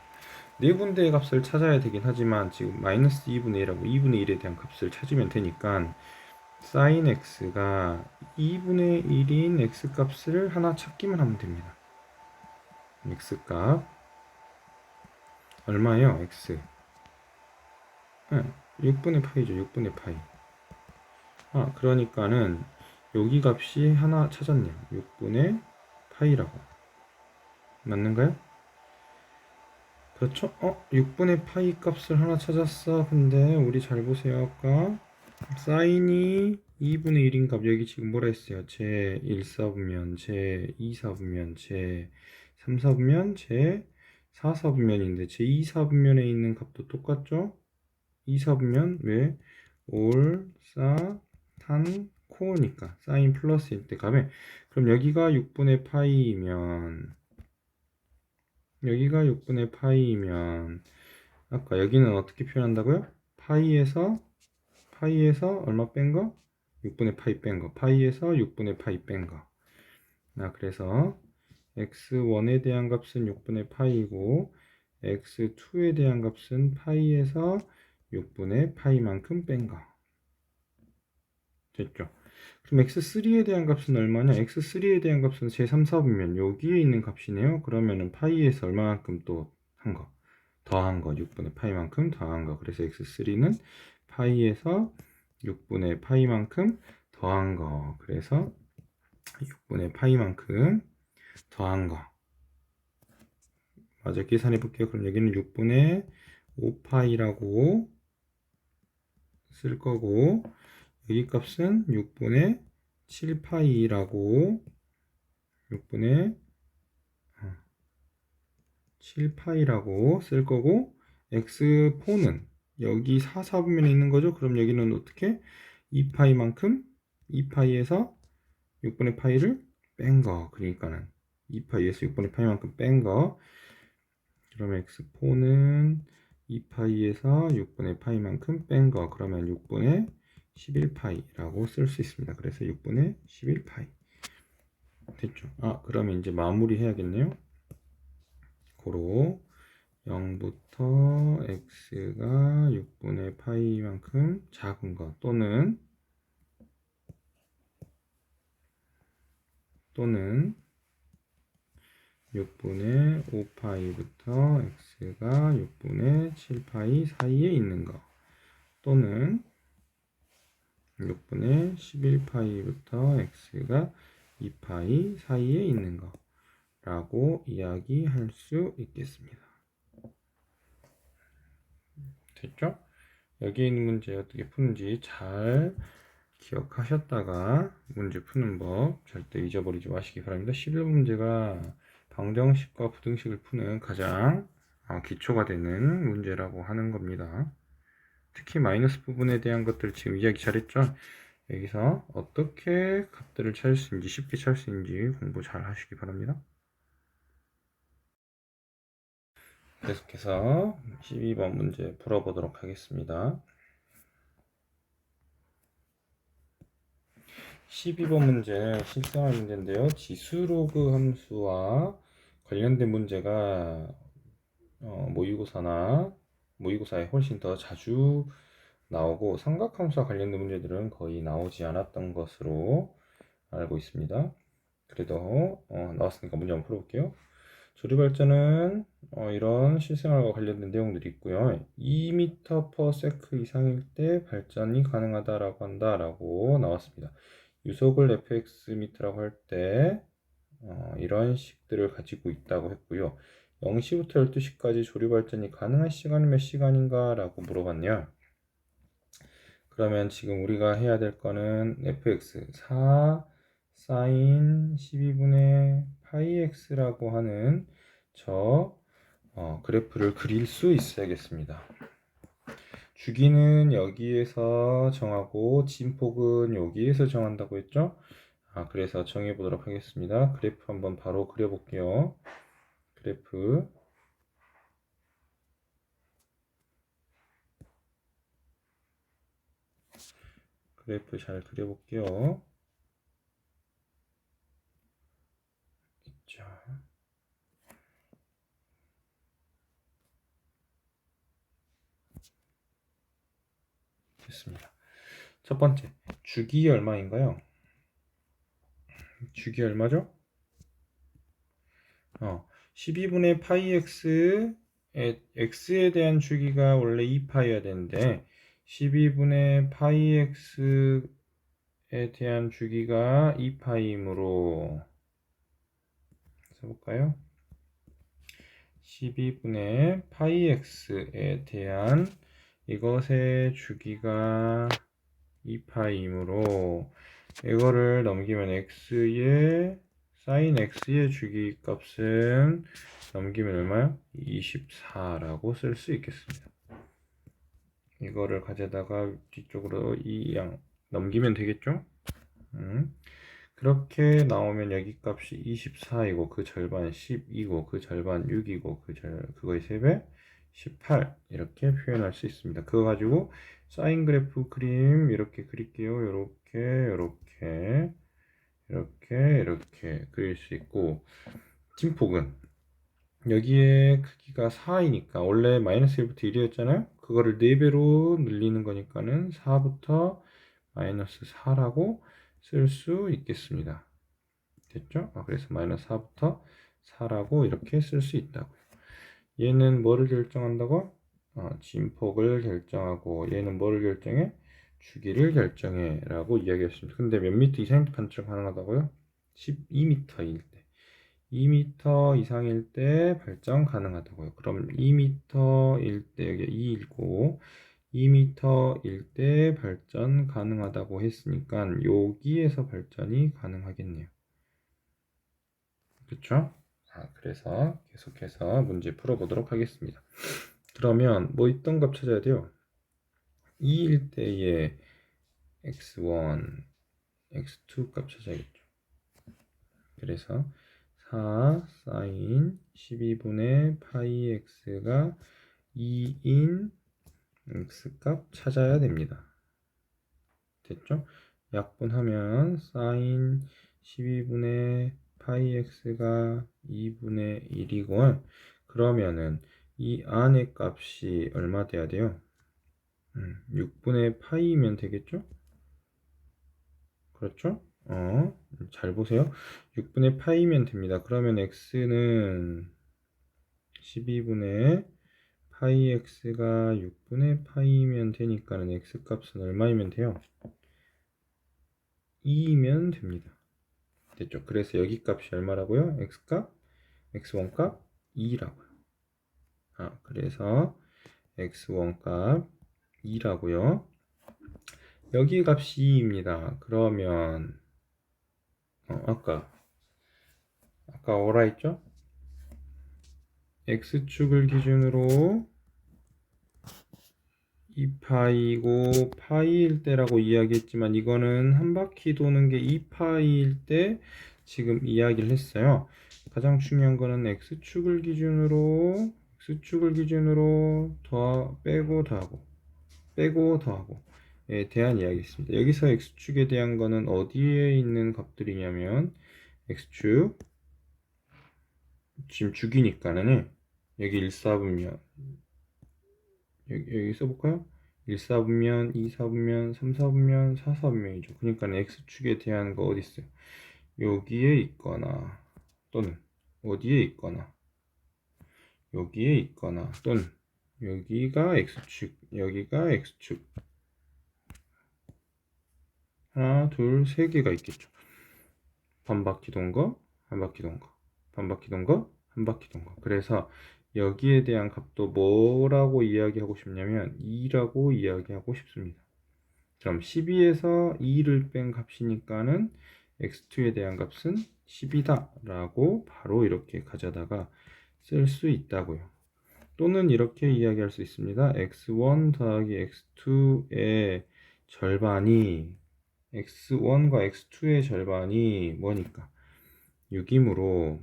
네 군데의 값을 찾아야 되긴 하지만 지금 마이너스 2분의 1하고 2분의 1에 대한 값을 찾으면 되니까 sin x가 2분의 1인 x 값을 하나 찾기만 하면 됩니다. x 값 얼마예요? x 6분의 파이죠. 6분의 파이. 그러니까는 여기 값이 하나 찾았네요. 6분의 파이라고. 맞는가요? 그렇죠? 6분의 파이 값을 하나 찾았어. 근데 우리 잘 보세요. 아까 사인이 2분의 1인 값 여기 지금 뭐라 했어요? 제 1사분면, 제 2사분면, 제 3사분면, 제 4사분면인데 제 2사분면에 있는 값도 똑같죠? 2사분면 왜? 올, 사, 탄, 코니까 사인 플러스일 때 값에 그럼 여기가 6분의 파이면 여기가 6분의 파이면 아까 여기는 어떻게 표현한다고요? 파이에서 얼마 뺀 거? 6분의 파이 뺀 거. 파이에서 6분의 파이 뺀 거. 그래서 x1에 대한 값은 6분의 파이고 x2에 대한 값은 파이에서 6분의 파이만큼 뺀 거. 됐죠? 그럼 x3에 대한 값은 얼마냐? x3에 대한 값은 제3, 4분면 여기에 있는 값이네요. 그러면은 파이에서 얼마만큼 또 한 거? 더한 거. 6분의 파이만큼 더한 거. 그래서 x3는 파이에서 6분의 파이만큼 더한 거. 그래서 6분의 파이만큼 더한 거. 맞아. 계산해 볼게요. 그럼 여기는 6분의 5파이라고 쓸 거고 여기 값은 6분의 7파이라고 6분의 7파이라고 쓸 거고 x4는 여기 4, 4분면에 있는 거죠. 그럼 여기는 어떻게? 2파이만큼 2파이에서 6분의 파이를 뺀 거. 그러니까는 2파이에서 6분의 파이만큼 뺀 거. 그러면 x4는 2파이에서 6분의 파이만큼 뺀 거. 그러면 6분의 11파이라고 쓸 수 있습니다. 그래서 6분의 11파이. 됐죠? 그러면 이제 마무리 해야겠네요. 고로 0부터 x가 6분의 파이만큼 작은 거 또는 6분의 5파이부터 x가 6분의 7파이 사이에 있는 거 또는 6분의 11파이부터 x가 2파이 사이에 있는 거 라고 이야기할 수 있겠습니다. 됐죠? 여기 있는 문제 어떻게 푸는지 잘 기억하셨다가 문제 푸는 법 절대 잊어버리지 마시기 바랍니다. 11번 문제가 방정식과 부등식을 푸는 가장 기초가 되는 문제라고 하는 겁니다. 특히 마이너스 부분에 대한 것들 지금 이야기 잘했죠? 여기서 어떻게 값들을 찾을 수 있는지 쉽게 찾을 수 있는지 공부 잘 하시기 바랍니다. 계속해서 12번 문제 풀어보도록 하겠습니다. 12번 문제 실생활 문제인데요. 지수로그 함수와 관련된 문제가 모의고사에 훨씬 더 자주 나오고 삼각함수와 관련된 문제들은 거의 나오지 않았던 것으로 알고 있습니다. 그래도 나왔으니까 문제 한번 풀어볼게요. 조류발전은 이런 실생활과 관련된 내용들이 있고요. 2m/s 이상일 때 발전이 가능하다라고 한다라고 나왔습니다. 유속을 fxm라고 할 때 이런 식들을 가지고 있다고 했고요. 0시부터 12시까지 조류발전이 가능한 시간이 몇 시간인가 라고 물어봤네요. 그러면 지금 우리가 해야 될 거는 fx 4 sin 12분의 파이 x라고 하는 저 그래프를 그릴 수 있어야겠습니다. 주기는 여기에서 정하고 진폭은 여기에서 정한다고 했죠? 그래서 정해 보도록 하겠습니다. 그래프 한번 바로 그려 볼게요. 그래프 잘 그려 볼게요. 있죠. 됐습니다. 첫 번째, 주기 얼마인가요? 주기 얼마죠? 12분의 파이 x에 대한 주기가 원래 2파이여야 되는데 12분의 파이 x에 대한 주기가 2파이이므로 써볼까요? 12분의 파이 x에 대한 이것의 주기가 2파이이므로 이거를 넘기면 x의 sin x의 주기 값은 넘기면 얼마요? 24라고 쓸 수 있겠습니다. 이거를 가져다가 뒤쪽으로 이 양 넘기면 되겠죠? 그렇게 나오면 여기 값이 24이고 그 절반 10이고 그 절반 6이고 그거의 3배 18 이렇게 표현할 수 있습니다. 그거 가지고 사인 그래프 그림 이렇게 그릴게요. 이렇게 그릴 수 있고 진폭은 여기에 크기가 4이니까 원래 마이너스 1부터 1이었잖아요. 그거를 4배로 늘리는 거니까는 4부터 마이너스 4라고 쓸 수 있겠습니다. 됐죠? 그래서 마이너스 4부터 4라고 이렇게 쓸 수 있다고요. 얘는 뭐를 결정한다고? 진폭을 결정하고 얘는 뭐를 결정해? 주기를 결정해 라고 이야기했습니다. 근데 몇 미터 이상 관측 가능하다고요? 12m일 때 2m 이상일 때 발전 가능하다고요. 그럼 2m일 때 여기 2이고 2m일 때 발전 가능하다고 했으니까 여기에서 발전이 가능하겠네요. 그렇죠? 그래서 계속해서 문제 풀어보도록 하겠습니다. 그러면 뭐 있던 값 찾아야 돼요. 2일 때의 x1, x2 값 찾아야겠죠. 그래서 4 sin 12분의 파이 x가 2인 x 값 찾아야 됩니다. 됐죠? 약분하면 sin 12분의 파이 x가 2분의 1이고 그러면은 이 안의 값이 얼마 돼야 돼요? 6분의 파이면 되겠죠? 그렇죠? 잘 보세요. 6분의 파이면 됩니다. 그러면 x는 12분의 파이 x가 6분의 파이면 되니까는 x 값은 얼마이면 돼요? 2이면 됩니다. 됐죠? 그래서 여기 값이 얼마라고요? x값, x1 값 2라고요. 그래서 x1 값 2라고요. 여기 값이 2입니다. 그러면 아까 뭐라 했죠? x축을 기준으로 2파이고 파이일 때라고 이야기했지만 이거는 한 바퀴 도는 게 2파이일 때 지금 이야기를 했어요. 가장 중요한 거는 x축을 기준으로 빼고 더하고에 대한 이야기였습니다. 여기서 x축에 대한 거는 어디에 있는 값들이냐면 x축 지금 주기니까는 여기 1사분면 여기 써볼까요? 1사분면, 2사분면, 3사분면, 4사분면이죠. 그러니까 x축에 대한 거 어디 있어요? 여기에 있거나 또는 어디에 있거나 여기에 있거나 또는 여기가 x축, 여기가 x축 하나, 둘, 세 개가 있겠죠. 반바퀴 돈 거, 한 바퀴 돈 거, 반바퀴 돈 거, 한 바퀴 돈 거. 그래서 여기에 대한 값도 뭐라고 이야기하고 싶냐면 2라고 이야기하고 싶습니다. 그럼 12에서 2를 뺀 값이니까는 x2에 대한 값은 10이다 라고 바로 이렇게 가져다가 쓸 수 있다고요. 또는 이렇게 이야기할 수 있습니다. x1 더하기 x2의 절반이 x1과 x2의 절반이 뭐니까 6이므로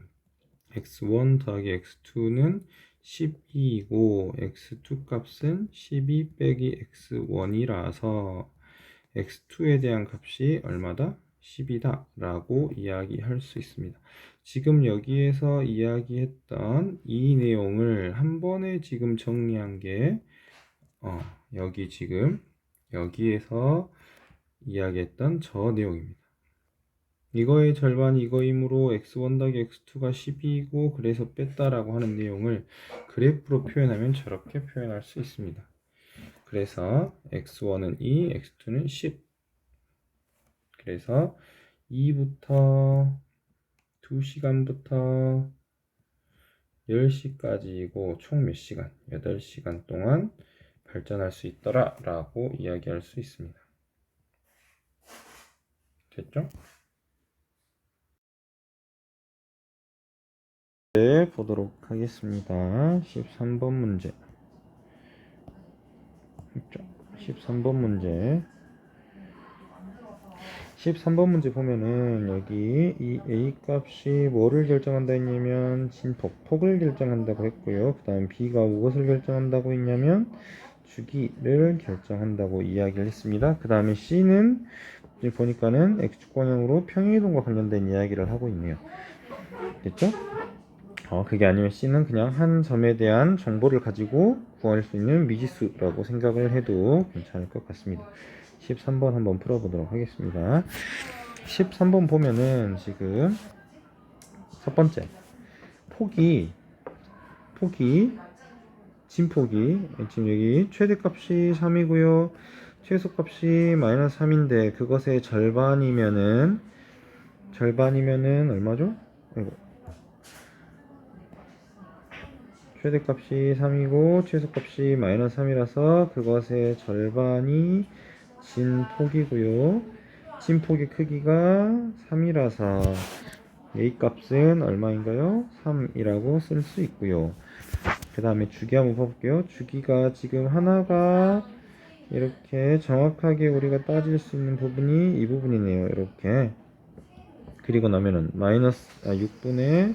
x1 더하기 x2는 12이고 x2 값은 12 빼기 x1이라서 x2에 대한 값이 얼마다? 10이다 라고 이야기할 수 있습니다. 지금 여기에서 이야기했던 이 내용을 한 번에 지금 정리한 게 여기 지금 여기에서 이야기했던 저 내용입니다. 이거의 절반이 이거이므로 x1 더하기 x2가 12이고 그래서 뺐다라고 하는 내용을 그래프로 표현하면 저렇게 표현할 수 있습니다. 그래서 x1은 2, x2는 10. 그래서 2부터 2시간부터 10시까지이고 총 몇 시간? 8시간 동안 발전할 수 있더라 라고 이야기할 수 있습니다. 됐죠? 네, 보도록 하겠습니다. 13번 문제. 있죠? 13번 문제. 13번 문제 보면은 여기 이 A 값이 뭐를 결정한다 했냐면 진폭, 폭을 결정한다고 했고요. 그 다음 B가 무엇을 결정한다고 했냐면 주기를 결정한다고 이야기를 했습니다. 그 다음에 C는 이제 보니까는 X축방향으로 평행이동과 관련된 이야기를 하고 있네요. 됐죠? 그게 아니면 C는 그냥 한 점에 대한 정보를 가지고 구할 수 있는 미지수라고 생각을 해도 괜찮을 것 같습니다. 13번 한번 풀어보도록 하겠습니다. 13번 보면은 지금 첫 번째 폭이 진폭이 지금 여기 최대값이 3이고요. 최소값이 마이너스 3인데 그것의 절반이면은 얼마죠? 아이고. 최대값이 3이고 최소값이 마이너스 3이라서 그것의 절반이 진폭이고요. 진폭의 크기가 3이라서 A 값은 얼마인가요? 3이라고 쓸 수 있고요. 그 다음에 주기 한번 봐볼게요. 주기가 지금 하나가 이렇게 정확하게 우리가 따질 수 있는 부분이 이 부분이네요. 이렇게. 그리고 나면은 마이너스 6분의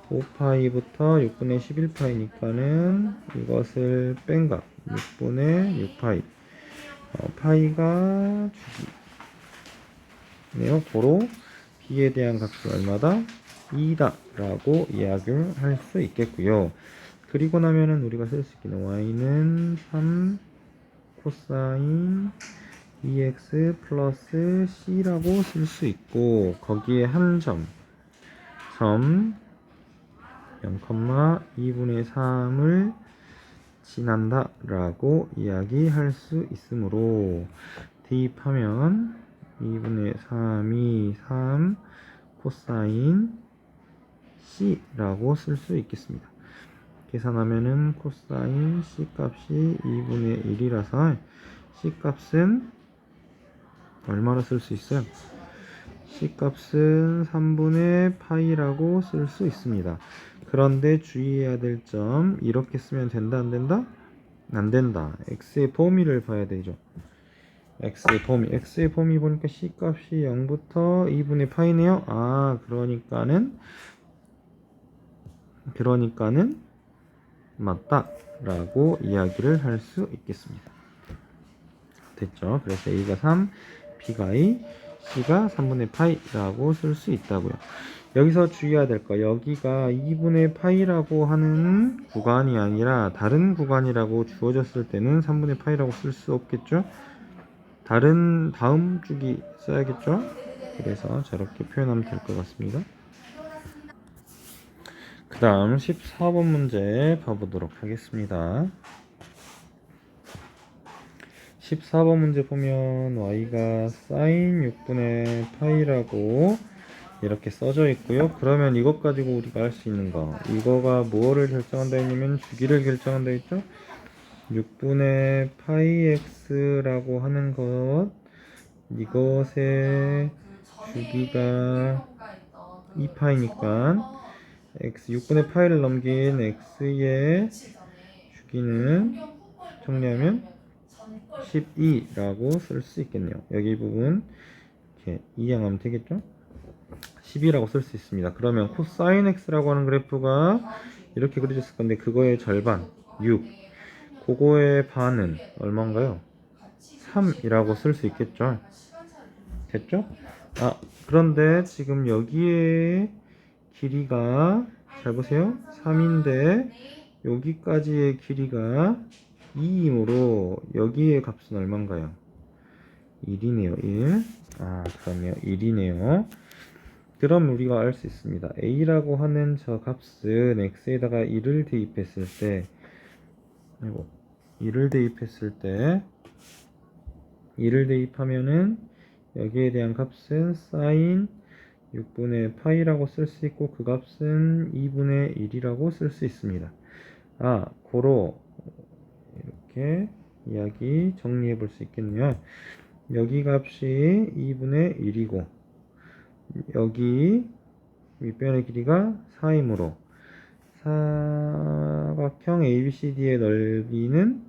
5파이부터 6분의 11파이니까는 이것을 뺀 값 6분의 6파이 파이가 주기네요. 고로 b에 대한 값은 얼마다? 2다 라고 이야기를 할 수 있겠고요. 그리고 나면은 우리가 쓸 수 있는 y는 3 코사인 2x 플러스 c라고 쓸 수 있고 거기에 한 점 0,2분의 3을 지난다 라고 이야기할 수 있으므로 대입하면 2분의 3이 3 코사인 c라고 쓸 수 있겠습니다. 계산하면은 코사인 c 값이 2분의 1이라서 c 값은 얼마로 쓸 수 있어요? c 값은 3분의 파이라고 쓸 수 있습니다. 그런데 주의해야 될 점, 이렇게 쓰면 된다 안 된다? 안 된다. x의 범위를 봐야 되죠. x의 범위 보니까 c 값이 0부터 2분의 파이네요. 그러니까는 맞다 라고 이야기를 할 수 있겠습니다. 됐죠? 그래서 a가 3, b가 2, c가 3분의 파이라고 쓸 수 있다고요. 여기서 주의해야 될 거, 여기가 2분의 파이라고 하는 구간이 아니라 다른 구간이라고 주어졌을 때는 3분의 파이라고 쓸 수 없겠죠? 다음 주기 써야겠죠? 그래서 저렇게 표현하면 될 것 같습니다. 그 다음 14번 문제 봐보도록 하겠습니다. 14번 문제 보면 y가 sin 6분의 파이라고 이렇게 써져 있고요. 그러면 이것 가지고 우리가 할 수 있는 거, 이거가 뭐를 결정한다 했냐면 주기를 결정한다 했죠. 6분의 파이 x라고 하는 것, 이것의 주기가 2파이니까 x 6분의 파이를 넘긴 x의 주기는 정리하면 12라고 쓸 수 있겠네요. 여기 부분 이렇게 이항하면 되겠죠? 10이라고 쓸 수 있습니다. 그러면 코사인 x라고 하는 그래프가 이렇게 그려졌을 건데 그거의 절반 6, 그거의 반은 얼마인가요? 3이라고 쓸 수 있겠죠? 됐죠? 그런데 지금 여기에 길이가 잘 보세요. 3인데 여기까지의 길이가 2이므로 여기의 값은 얼마인가요? 1이네요. 1. 아, 그러네요. 1이네요. 그럼 우리가 알 수 있습니다. a라고 하는 저 값은 x에다가 1을 대입했을 때, 이거 1을 대입하면은 여기에 대한 값은 사인 6분의 파이라고 쓸 수 있고 그 값은 2분의 1이라고 쓸 수 있습니다. 아, 고로 이렇게 이야기 정리해 볼 수 있겠네요. 여기 값이 2분의 1이고 여기 윗변의 길이가 4이므로 사각형 ABCD의 넓이는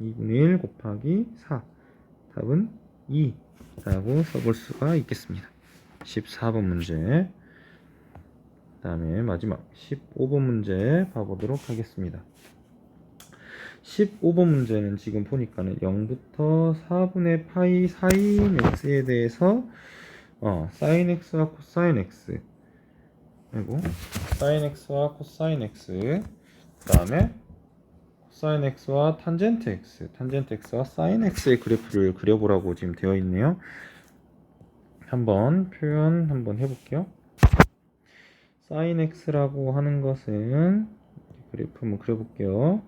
2분의 1 곱하기 4 답은 2라고 써볼 수가 있겠습니다. 14번 문제 그 다음에 마지막 15번 문제 봐보도록 하겠습니다. 15번 문제는 지금 보니까는 0부터 4분의 파이 사인 x에 대해서 사인 x와 코사인 x 그리고 사인 x와 코사인 x 그 다음에 코사인 x와 탄젠트 x와 사인 x의 그래프를 그려보라고 지금 되어 있네요. 한번 표현 한번 해볼게요. 사인 x라고 하는 것은 그래프 한번 그려볼게요.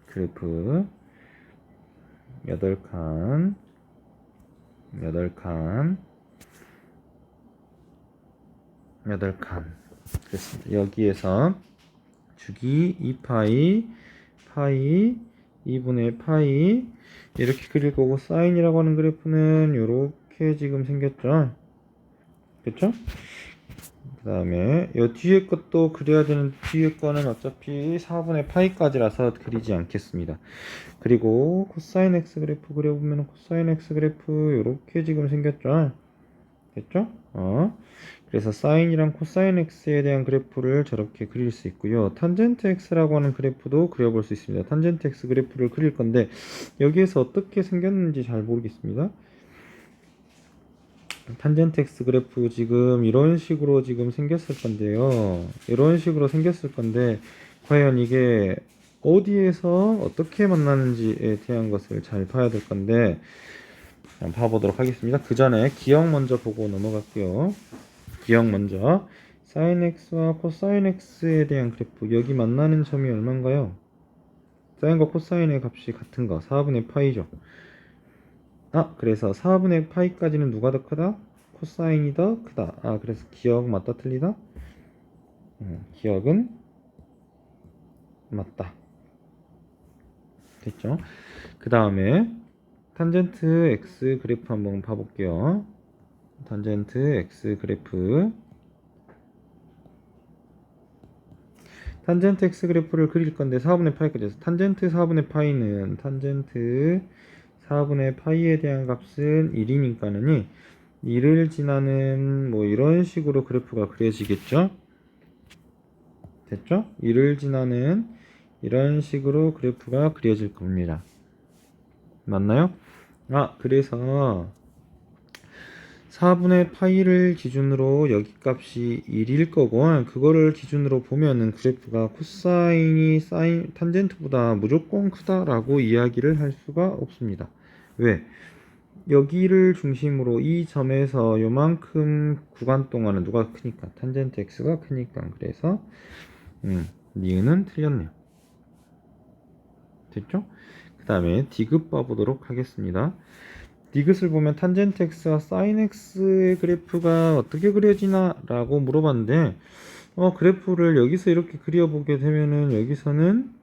그래프 8칸 그렇습니다. 여기에서 주기 2파이 파이 2분의 파이 이렇게 그릴 거고 사인이라고 하는 그래프는 이렇게 지금 생겼죠. 그쵸? 그 다음에 이 뒤에 것도 그려야 되는 뒤에 거는 어차피 4분의 파이까지라서 그리지 않겠습니다. 그리고 코사인 x 그래프 그려보면 코사인 x 그래프 이렇게 지금 생겼죠. 됐죠? 그래서 사인이랑 코사인 x에 대한 그래프를 저렇게 그릴 수 있고요. 탄젠트 x라고 하는 그래프도 그려볼 수 있습니다. 탄젠트 x 그래프를 그릴 건데 여기에서 어떻게 생겼는지 잘 모르겠습니다. 탄젠트 x 그래프 지금 이런 식으로 지금 생겼을 건데요. 이런 식으로 생겼을 건데 과연 이게 어디에서 어떻게 만나는지에 대한 것을 잘 봐야 될 건데 한번 봐보도록 하겠습니다. 그 전에 기억 먼저 보고 넘어갈게요. 기억 먼저 사인 x와 코사인 x에 대한 그래프 여기 만나는 점이 얼마인가요? 사인과 코사인의 값이 같은 거 4분의 파이죠. 그래서 4분의 파이까지는 누가 더 크다? 코사인이 더 크다. 그래서 기억 맞다 틀리다? 기억은 맞다. 됐죠? 그 다음에 탄젠트 x 그래프 한번 봐볼게요. 탄젠트 x 그래프 탄젠트 x 그래프를 그릴 건데 4분의 파이까지 해서 탄젠트 4분의 파이는 탄젠트 4분의 파이에 대한 값은 1이니까는 1을 지나는 뭐 이런 식으로 그래프가 그려지겠죠? 됐죠? 1을 지나는 이런 식으로 그래프가 그려질 겁니다. 맞나요? 그래서 4분의 파이를 기준으로 여기 값이 1일 거고 그거를 기준으로 보면은 그래프가 코사인이 사인 탄젠트보다 무조건 크다라고 이야기를 할 수가 없습니다. 왜? 여기를 중심으로 이 점에서 요만큼 구간 동안은 누가 크니까 탄젠트 x가 크니까 그래서 니은은 틀렸네요. 됐죠? 그 다음에 디귿 봐보도록 하겠습니다. 디귿을 보면 탄젠트 x와 사인 x의 그래프가 어떻게 그려지나 라고 물어봤는데 그래프를 여기서 이렇게 그려보게 되면은 여기서는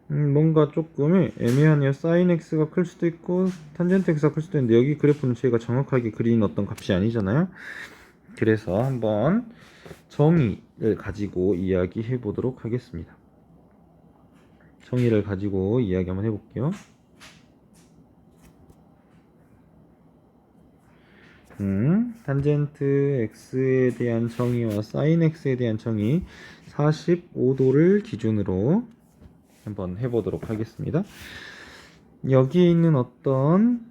뭔가 조금 애매하네요. 사인 x가 클 수도 있고 탄젠트 x가 클 수도 있는데 여기 그래프는 저희가 정확하게 그린 어떤 값이 아니잖아요. 그래서 한번 정의를 가지고 이야기해 보도록 하겠습니다. 정의를 가지고 이야기 한번 해볼게요. 탄젠트 x에 대한 정의와 사인 x에 대한 정의 45도를 기준으로 한번 해보도록 하겠습니다. 여기에 있는 어떤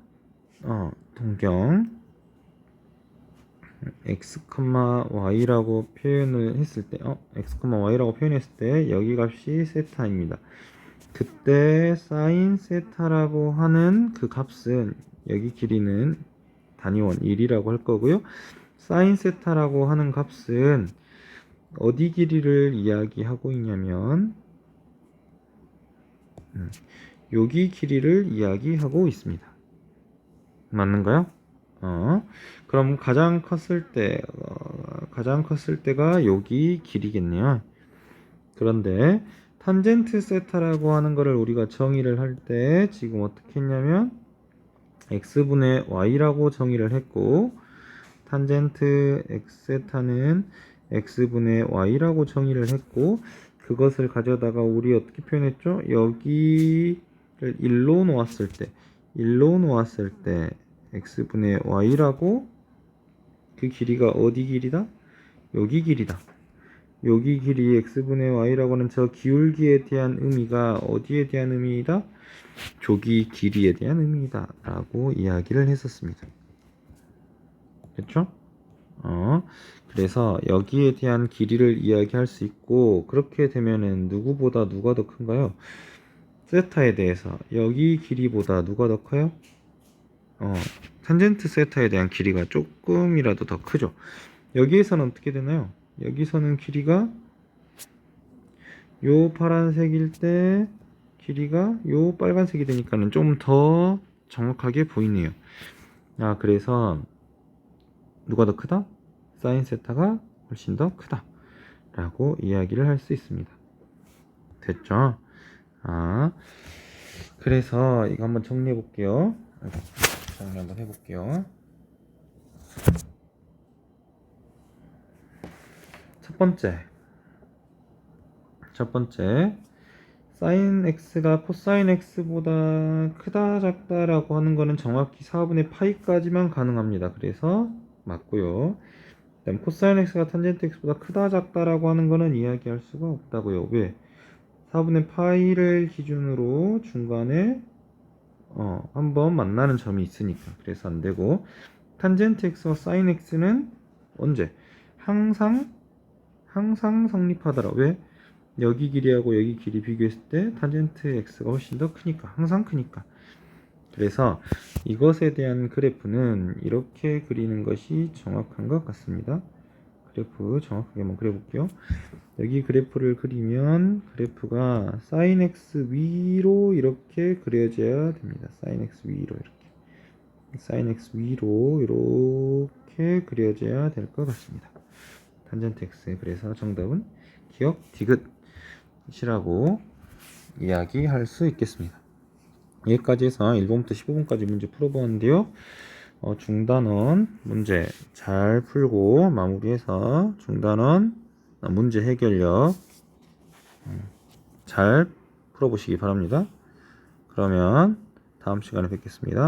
동경 x, y라고 표현을 했을 때 x, y라고 표현했을 때 여기 값이 세타입니다. 그때 사인 세타라고 하는 그 값은 여기 길이는 단위원 1이라고 할 거고요. 사인 세타라고 하는 값은 어디 길이를 이야기하고 있냐면 여기 길이를 이야기하고 있습니다. 맞는가요? 그럼 가장 컸을 때가 여기 길이겠네요. 그런데 탄젠트 세타라고 하는 거를 우리가 정의를 할 때 지금 어떻게 했냐면 x분의 y라고 정의를 했고 탄젠트 x 세타는 x분의 y라고 정의를 했고 그것을 가져다가 우리 어떻게 표현했죠? 여기를 1로 놓았을 때 x분의 y라고 그 길이가 어디 길이다? 여기 길이다. 여기 길이 x분의 y라고 하는 저 기울기에 대한 의미가 어디에 대한 의미이다? 저기 길이에 대한 의미이다 라고 이야기를 했었습니다. 됐죠? 그래서 여기에 대한 길이를 이야기할 수 있고 그렇게 되면은 누구보다 누가 더 큰가요? 세타에 대해서 여기 길이보다 누가 더 커요? 탄젠트 세타에 대한 길이가 조금이라도 더 크죠. 여기에서는 어떻게 되나요? 여기서는 길이가 요 파란색일 때 길이가 요 빨간색이 되니까는 좀 더 정확하게 보이네요. 그래서 누가 더 크다? 사인 세타가 훨씬 더 크다 라고 이야기를 할 수 있습니다. 됐죠? 그래서 이거 한번 정리해 볼게요. 정리 한번 해볼게요. 첫 번째 사인 x가 코사인 x보다 크다 작다 라고 하는 거는 정확히 4분의 파이까지만 가능합니다. 그래서 맞고요. 그다음 코사인 x가 탄젠트 x보다 크다 작다 라고 하는 거는 이야기할 수가 없다고요. 왜? 4분의 파이를 기준으로 중간에 한번 만나는 점이 있으니까 그래서 안 되고 탄젠트 x와 사인 x는 언제? 항상 성립하더라. 왜? 여기 길이하고 여기 길이 비교했을 때 탄젠트 x가 훨씬 더 크니까 항상 크니까. 그래서 이것에 대한 그래프는 이렇게 그리는 것이 정확한 것 같습니다. 그래프 정확하게 한번 그려볼게요. 여기 그래프를 그리면 그래프가 sin x 위로 이렇게 그려져야 됩니다. sin x 위로 이렇게 그려져야 될 것 같습니다. 탄젠트 x. 그래서 정답은 기억 디귿이라고 이야기할 수 있겠습니다. 여기까지 해서 1번부터 15번까지 문제 풀어보았는데요. 중단원 문제 잘 풀고 마무리해서 중단원 문제 해결력 잘 풀어보시기 바랍니다. 그러면 다음 시간에 뵙겠습니다.